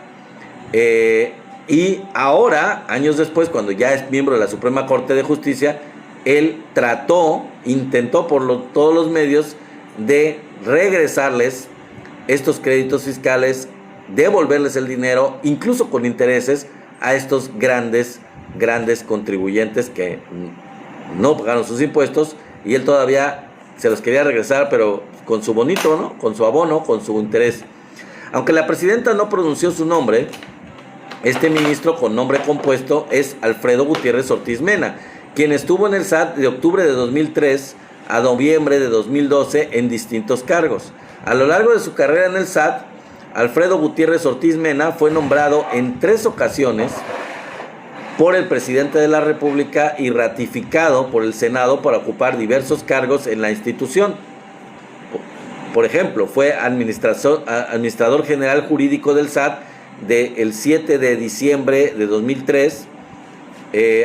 y ahora, años después, cuando ya es miembro de la Suprema Corte de Justicia, él intentó por todos los medios de regresarles estos créditos fiscales, devolverles el dinero, incluso con intereses, a estos grandes contribuyentes que no pagaron sus impuestos, y él todavía se los quería regresar, pero con su bonito, ¿no? Con su abono, con su interés. Aunque la presidenta no pronunció su nombre, este ministro con nombre compuesto es Alfredo Gutiérrez Ortiz Mena, quien estuvo en el SAT de octubre de 2003 a noviembre de 2012 en distintos cargos. A lo largo de su carrera en el SAT, Alfredo Gutiérrez Ortiz Mena fue nombrado en 3 ocasiones por el presidente de la República y ratificado por el Senado para ocupar diversos cargos en la institución. Por ejemplo, fue administrador general jurídico del SAT del 7 de diciembre de 2003,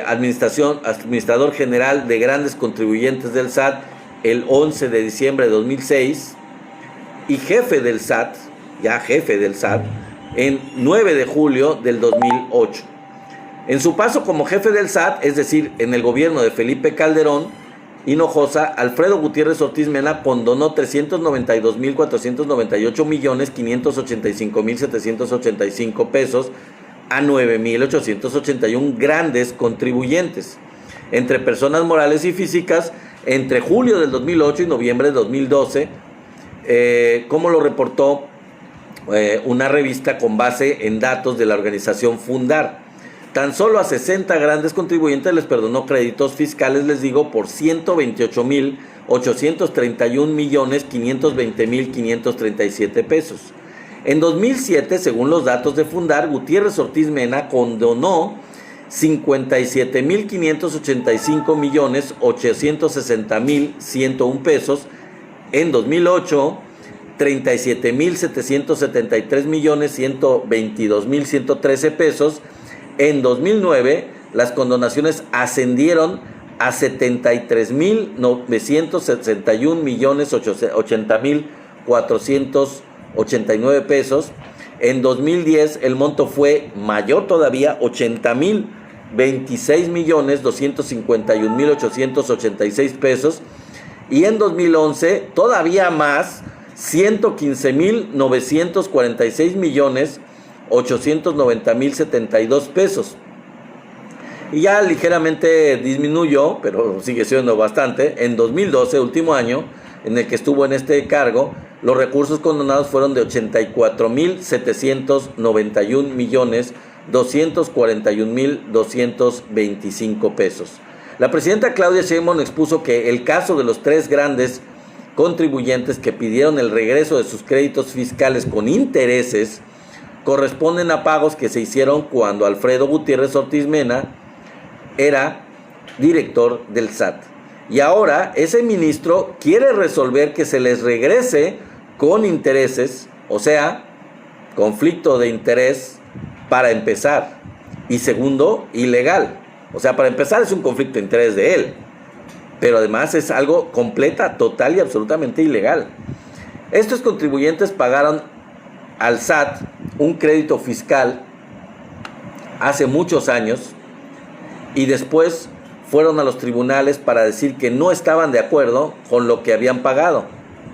administrador general de grandes contribuyentes del SAT el 11 de diciembre de 2006 y jefe del SAT en 9 de julio del 2008. En su paso como jefe del SAT, es decir, en el gobierno de Felipe Calderón Hinojosa, Alfredo Gutiérrez Ortiz Mena condonó 392,585,785 pesos a 9,881 grandes contribuyentes, entre personas morales y físicas, entre julio del 2008 y noviembre de 2012, como lo reportó una revista con base en datos de la organización Fundar. Tan solo a 60 grandes contribuyentes les perdonó créditos fiscales, les digo, por 128,831,520,537 pesos. En 2007, según los datos de Fundar, Gutiérrez Ortiz Mena condonó 57,585,860,101 pesos. En 2008, 37,773,122,113 pesos. En 2009, las condonaciones ascendieron a 73,961,080,400 89 pesos. En 2010 el monto fue mayor todavía, 80,000, 26,251,886 pesos. Y en 2011 todavía más, 115,946,890,072 pesos. Y ya ligeramente disminuyó, pero sigue siendo bastante. En 2012, último año en el que estuvo en este cargo, los recursos condonados fueron de 84,791,241,225 pesos. La presidenta Claudia Sheinbaum expuso que el caso de los 3 grandes contribuyentes que pidieron el regreso de sus créditos fiscales con intereses corresponden a pagos que se hicieron cuando Alfredo Gutiérrez Ortiz Mena era director del SAT. Y ahora ese ministro quiere resolver que se les regrese con intereses, o sea, conflicto de interés para empezar. Y segundo, ilegal. O sea, para empezar es un conflicto de interés de él, pero además es algo completa, total y absolutamente ilegal. Estos contribuyentes pagaron al SAT un crédito fiscal hace muchos años y después fueron a los tribunales para decir que no estaban de acuerdo con lo que habían pagado.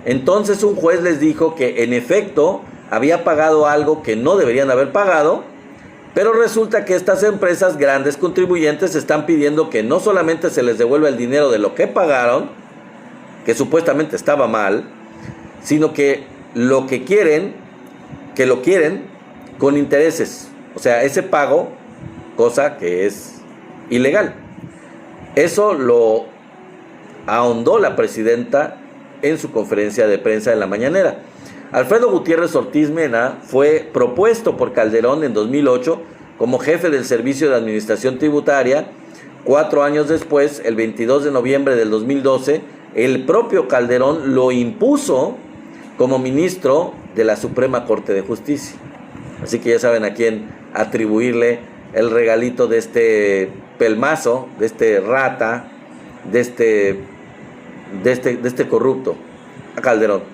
Entonces un juez les dijo que en efecto había pagado algo que no deberían haber pagado, pero resulta que estas empresas grandes contribuyentes están pidiendo que no solamente se les devuelva el dinero de lo que pagaron, que supuestamente estaba mal, sino que lo quieren con intereses. O sea, ese pago, cosa que es ilegal. Eso lo ahondó la presidenta en su conferencia de prensa en la mañanera. Alfredo Gutiérrez Ortiz Mena fue propuesto por Calderón en 2008 como jefe del Servicio de Administración Tributaria. 4 años después, el 22 de noviembre del 2012, el propio Calderón lo impuso como ministro de la Suprema Corte de Justicia. Así que ya saben a quién atribuirle el regalito de este pelmazo, de este rata, de este corrupto, a Calderón.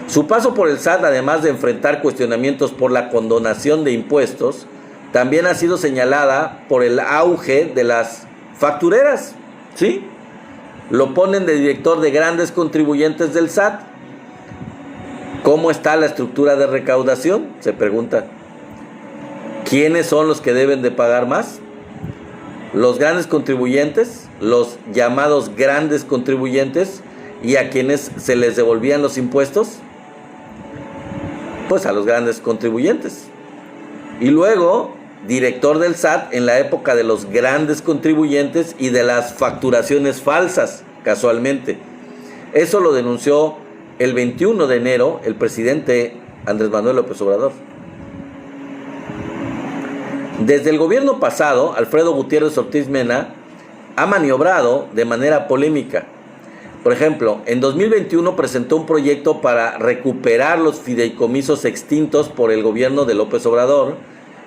Su paso por el SAT, además de enfrentar cuestionamientos por la condonación de impuestos, también ha sido señalada por el auge de las factureras, ¿sí? Lo ponen de director de grandes contribuyentes del SAT. ¿Cómo está la estructura de recaudación?, se pregunta. ¿Quiénes son los que deben de pagar más? Los grandes contribuyentes, los llamados grandes contribuyentes, y a quienes se les devolvían los impuestos, pues a los grandes contribuyentes. Y luego, director del SAT en la época de los grandes contribuyentes y de las facturaciones falsas, casualmente. Eso lo denunció el 21 de enero el presidente Andrés Manuel López Obrador. Desde el gobierno pasado, Alfredo Gutiérrez Ortiz Mena ha maniobrado de manera polémica. Por ejemplo, en 2021 presentó un proyecto para recuperar los fideicomisos extintos por el gobierno de López Obrador,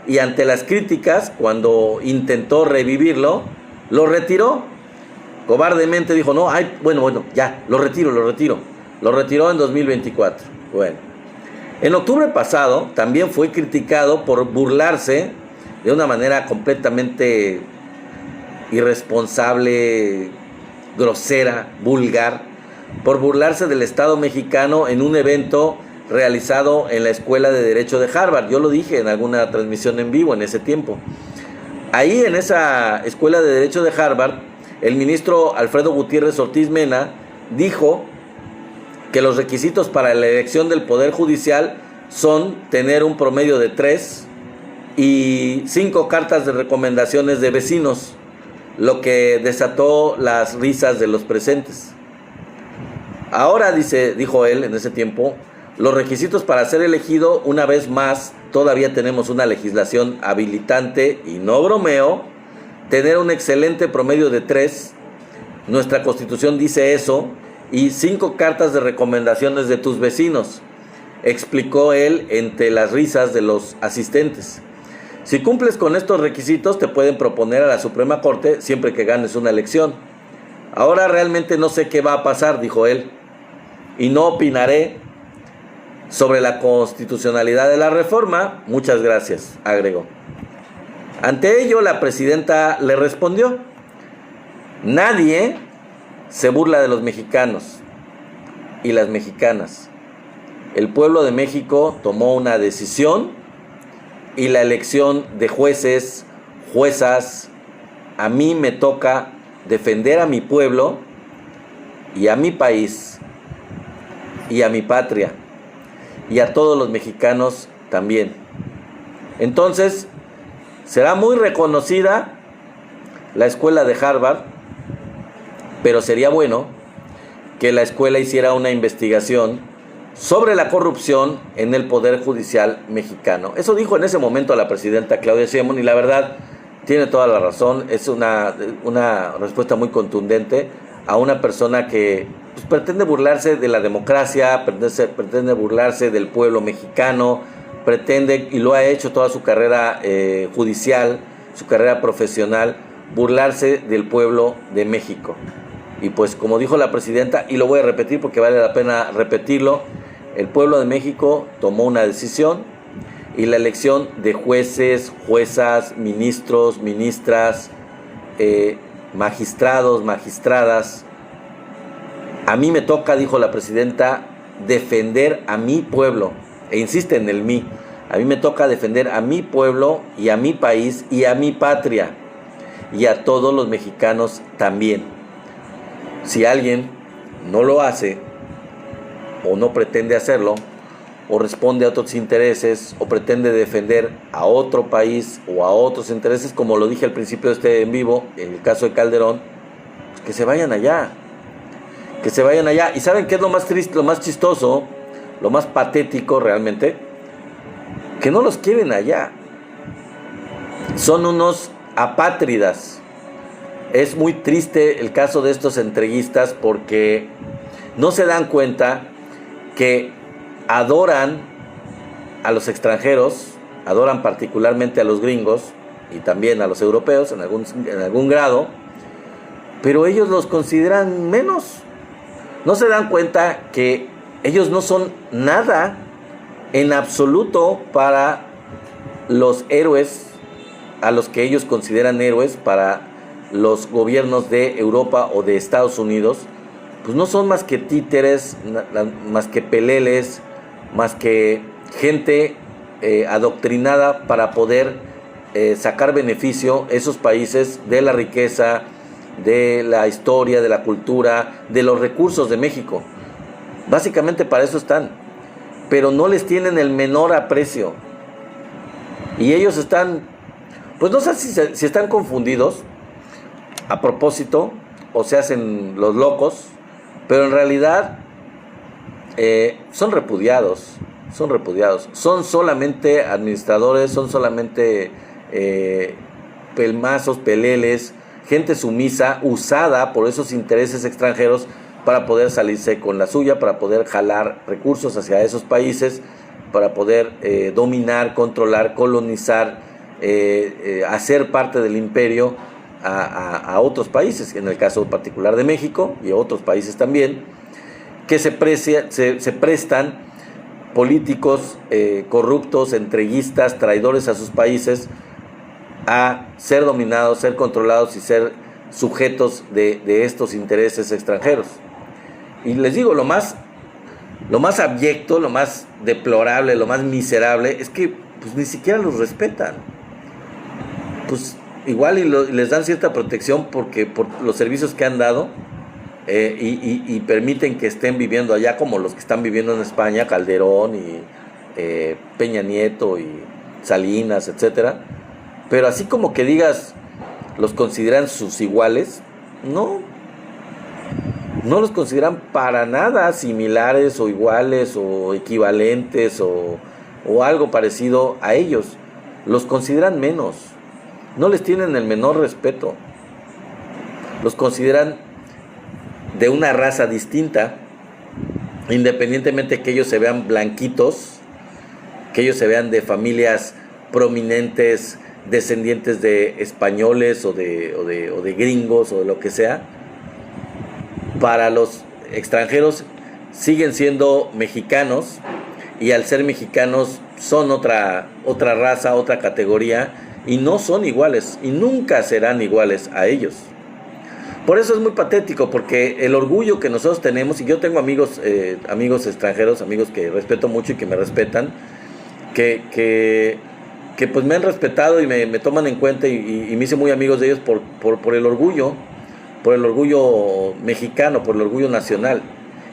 y ante las críticas, cuando intentó revivirlo, lo retiró. Cobardemente dijo, no, bueno, ya, lo retiro. Lo retiró en 2024. Bueno, en octubre pasado también fue criticado por burlarse de una manera completamente irresponsable, grosera, vulgar, por burlarse del Estado mexicano en un evento realizado en la Escuela de Derecho de Harvard. Yo lo dije en alguna transmisión en vivo en ese tiempo. Ahí en esa Escuela de Derecho de Harvard, el ministro Alfredo Gutiérrez Ortiz Mena dijo que los requisitos para la elección del Poder Judicial son tener un promedio de 3 y 5 cartas de recomendaciones de vecinos, lo que desató las risas de los presentes. Ahora, dijo él en ese tiempo, los requisitos para ser elegido, una vez más, todavía tenemos una legislación habilitante, y no bromeo, tener un excelente promedio de 3, nuestra Constitución dice eso, y 5 cartas de recomendaciones de tus vecinos, explicó él entre las risas de los asistentes. Si cumples con estos requisitos, te pueden proponer a la Suprema Corte siempre que ganes una elección. Ahora realmente no sé qué va a pasar, dijo él, y no opinaré sobre la constitucionalidad de la reforma. Muchas gracias, agregó. Ante ello, la presidenta le respondió: nadie se burla de los mexicanos y las mexicanas. El pueblo de México tomó una decisión y la elección de jueces, juezas, a mí me toca defender a mi pueblo y a mi país y a mi patria y a todos los mexicanos también. Entonces, será muy reconocida la escuela de Harvard, pero sería bueno que la escuela hiciera una investigación sobre la corrupción en el Poder Judicial mexicano. Eso dijo en ese momento la presidenta Claudia Sheinbaum, y la verdad tiene toda la razón. Es una respuesta muy contundente a una persona que pues, pretende burlarse de la democracia, pretende burlarse del pueblo mexicano, pretende, y lo ha hecho toda su carrera judicial, su carrera profesional, burlarse del pueblo de México. Y pues como dijo la presidenta, y lo voy a repetir porque vale la pena repetirlo, el pueblo de México tomó una decisión y la elección de jueces, juezas, ministros, ministras, magistrados, magistradas, a mí me toca, dijo la presidenta, defender a mi pueblo, e insiste en el mí. A mí me toca defender a mi pueblo y a mi país y a mi patria y a todos los mexicanos también. Si alguien no lo hace o no pretende hacerlo o responde a otros intereses o pretende defender a otro país o a otros intereses, como lo dije al principio de este en vivo, en el caso de Calderón, pues que se vayan allá. Que se vayan allá. ¿Y saben qué es lo más triste, lo más chistoso, lo más patético realmente? Que no los quieren allá. Son unos apátridas. Es muy triste el caso de estos entreguistas porque no se dan cuenta que adoran a los extranjeros, adoran particularmente a los gringos y también a los europeos en algún grado, pero ellos los consideran menos. No se dan cuenta que ellos no son nada en absoluto para los héroes, a los que ellos consideran héroes, para los gobiernos de Europa o de Estados Unidos. Pues no son más que títeres, más que peleles, más que gente adoctrinada para poder sacar beneficio esos países de la riqueza, de la historia, de la cultura, de los recursos de México. Básicamente para eso están, pero no les tienen el menor aprecio. Y ellos están, pues no sé si están confundidos a propósito o se hacen los locos, pero en realidad son repudiados, son solamente administradores, son solamente pelmazos, peleles, gente sumisa, usada por esos intereses extranjeros para poder salirse con la suya, para poder jalar recursos hacia esos países, para poder dominar, controlar, colonizar, hacer parte del imperio a otros países, en el caso particular de México y a otros países también, que se prestan políticos corruptos, entreguistas, traidores a sus países, a ser dominados, ser controlados y ser sujetos de estos intereses extranjeros. Y les digo, lo más abyecto, lo más deplorable, lo más miserable es que pues, ni siquiera los respetan. Pues igual les dan cierta protección por los servicios que han dado y permiten que estén viviendo allá como los que están viviendo en España, Calderón y Peña Nieto y Salinas, etcétera. Pero así como que digas, los consideran sus iguales, no los consideran para nada similares o iguales o equivalentes o algo parecido a ellos. Los consideran menos. No les tienen el menor respeto. Los consideran de una raza distinta, independientemente que ellos se vean blanquitos, que ellos se vean de familias prominentes, descendientes de españoles o de gringos o de lo que sea. Para los extranjeros siguen siendo mexicanos y al ser mexicanos son otra raza, otra categoría, y no son iguales y nunca serán iguales a ellos. Por eso es muy patético, porque el orgullo que nosotros tenemos, y yo tengo amigos extranjeros, amigos que respeto mucho y que me respetan, que pues me han respetado y me toman en cuenta y me hice muy amigos de ellos por el orgullo mexicano, por el orgullo nacional,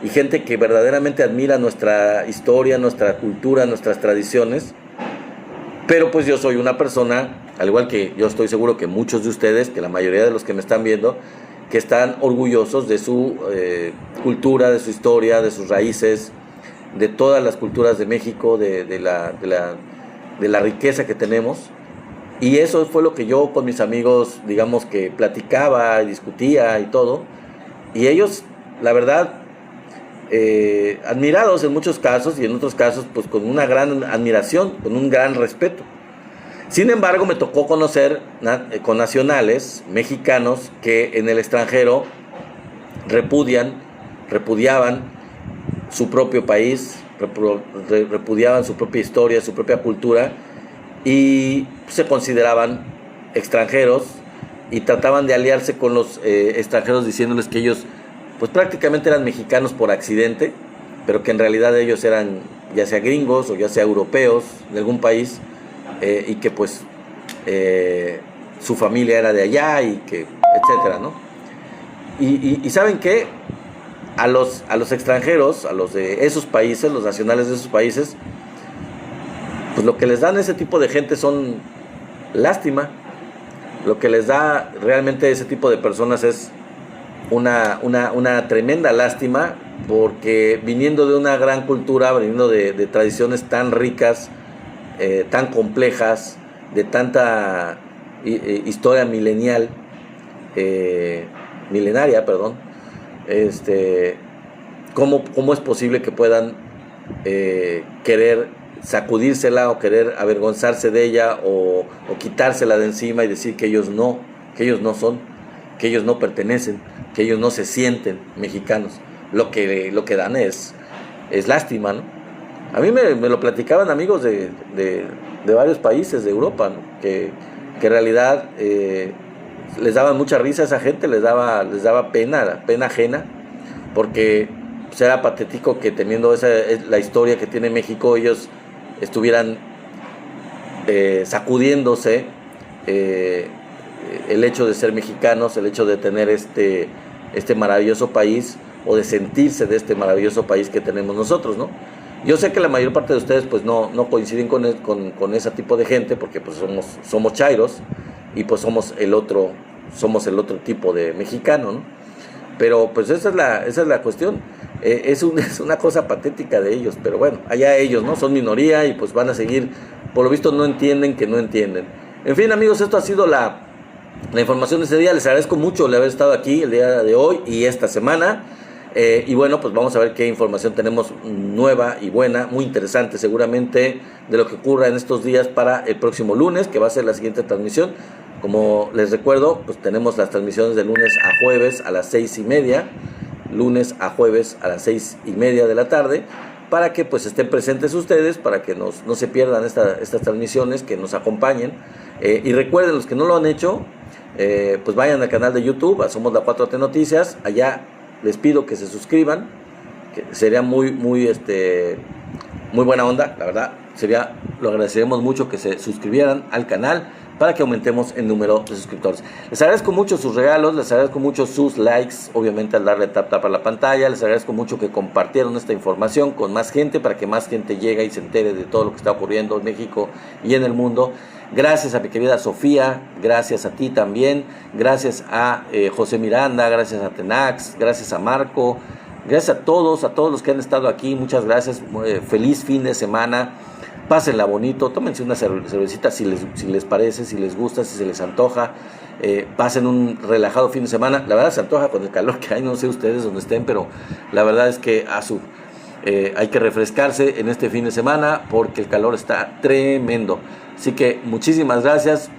y gente que verdaderamente admira nuestra historia, nuestra cultura, nuestras tradiciones. Pero pues yo soy una persona, al igual que yo estoy seguro que muchos de ustedes, que la mayoría de los que me están viendo, que están orgullosos de su cultura, de su historia, de sus raíces, de todas las culturas de México, de la riqueza que tenemos. Y eso fue lo que yo con mis amigos, digamos, que platicaba, discutía y todo. Y ellos, la verdad, admirados en muchos casos, y en otros casos pues con una gran admiración, con un gran respeto. Sin embargo, me tocó conocer con nacionales mexicanos que en el extranjero repudiaban su propio país, repudiaban su propia historia, su propia cultura, y se consideraban extranjeros y trataban de aliarse con los extranjeros, diciéndoles que ellos pues prácticamente eran mexicanos por accidente, pero que en realidad ellos eran ya sea gringos o ya sea europeos de algún país, y que pues su familia era de allá, y que etcétera, ¿no? Y ¿saben qué? A los extranjeros, a los de esos países, los nacionales de esos países, pues lo que les dan ese tipo de gente son lástima. Lo que les da realmente ese tipo de personas es una tremenda lástima, porque viniendo de una gran cultura, viniendo de tradiciones tan ricas, tan complejas, de tanta historia milenaria, ¿cómo es posible que puedan querer sacudírsela o querer avergonzarse de ella o quitársela de encima y decir que ellos no son, que ellos no pertenecen, que ellos no se sienten mexicanos? Lo que dan es lástima, ¿no? A mí me lo platicaban amigos de varios países de Europa, ¿no? Que en realidad les daba mucha risa a esa gente, les daba pena ajena, porque pues, era patético que teniendo la historia que tiene México, ellos estuvieran sacudiéndose el hecho de ser mexicanos, el hecho de tener este maravilloso país, o de sentirse de este maravilloso país que tenemos nosotros, ¿no? Yo sé que la mayor parte de ustedes pues no coinciden con ese tipo de gente, porque pues somos chairos, y pues somos el otro tipo de mexicano, ¿no? Pero pues esa es la cuestión. Es una cosa patética de ellos, pero bueno, allá ellos, ¿no? Son minoría y pues van a seguir, por lo visto no entienden que no entienden. En fin, amigos, esto ha sido la información de este día. Les agradezco mucho el haber estado aquí el día de hoy y esta semana. Y bueno, pues vamos a ver qué información tenemos nueva y buena, muy interesante seguramente, de lo que ocurra en estos días para el próximo lunes, que va a ser la siguiente transmisión. Como les recuerdo, pues tenemos las transmisiones de lunes a jueves a las 6:30, lunes a jueves a las 6:30 de la tarde, para que pues estén presentes ustedes, para que no se pierdan estas transmisiones, que nos acompañen. Y recuerden, los que no lo han hecho, pues vayan al canal de YouTube, Somos la 4T Noticias. Allá les pido que se suscriban, que sería muy buena onda, la verdad. Lo agradeceremos mucho que se suscribieran al canal para que aumentemos el número de suscriptores. Les agradezco mucho sus regalos, les agradezco mucho sus likes, obviamente al darle tap a la pantalla. Les agradezco mucho que compartieron esta información con más gente, para que más gente llegue y se entere de todo lo que está ocurriendo en México y en el mundo. Gracias a mi querida Sofía, gracias a ti también, gracias a José Miranda, gracias a Tenax, gracias a Marco, gracias a todos los que han estado aquí. Muchas gracias, feliz fin de semana. Pásenla bonito, tómense una cervecita si les parece, si les gusta, si se les antoja. Pasen un relajado fin de semana. La verdad se antoja con el calor que hay, no sé ustedes donde estén, pero la verdad es que hay que refrescarse en este fin de semana, porque el calor está tremendo. Así que muchísimas gracias.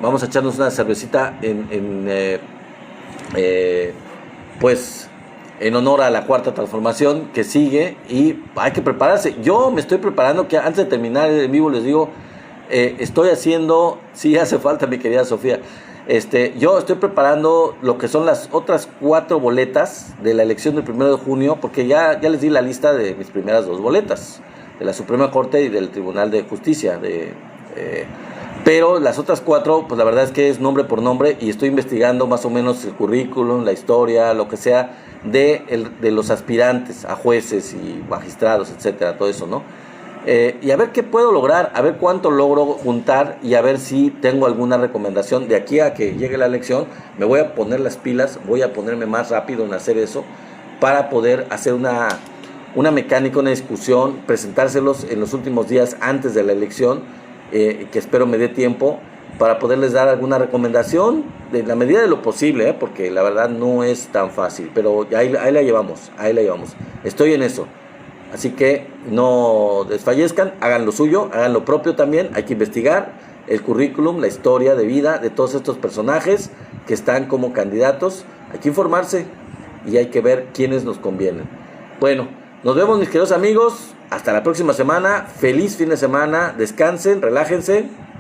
Vamos a echarnos una cervecita pues en honor a la cuarta transformación que sigue y hay que prepararse. Yo me estoy preparando, que antes de terminar el en vivo les digo, estoy haciendo, sí hace falta mi querida Sofía, yo estoy preparando lo que son las otras 4 boletas de la elección del 1 de junio, porque ya les di la lista de mis primeras 2 boletas, de la Suprema Corte y del Tribunal de Justicia, pero las otras 4, pues la verdad es que es nombre por nombre y estoy investigando más o menos el currículum, la historia, lo que sea, de los aspirantes a jueces y magistrados, etcétera, todo eso, ¿no? Y a ver qué puedo lograr, a ver cuánto logro juntar y a ver si tengo alguna recomendación. De aquí a que llegue la elección, me voy a poner las pilas, voy a ponerme más rápido en hacer eso para poder hacer una mecánica, una discusión, presentárselos en los últimos días antes de la elección, que espero me dé tiempo para poderles dar alguna recomendación de la medida de lo posible, porque la verdad no es tan fácil, pero ahí la llevamos, estoy en eso. Así que no desfallezcan, hagan lo suyo, hagan lo propio también. Hay que investigar el currículum, la historia de vida de todos estos personajes que están como candidatos. Hay que informarse y hay que ver quiénes nos convienen. Bueno, nos vemos mis queridos amigos, hasta la próxima semana. Feliz fin de semana, descansen, relájense.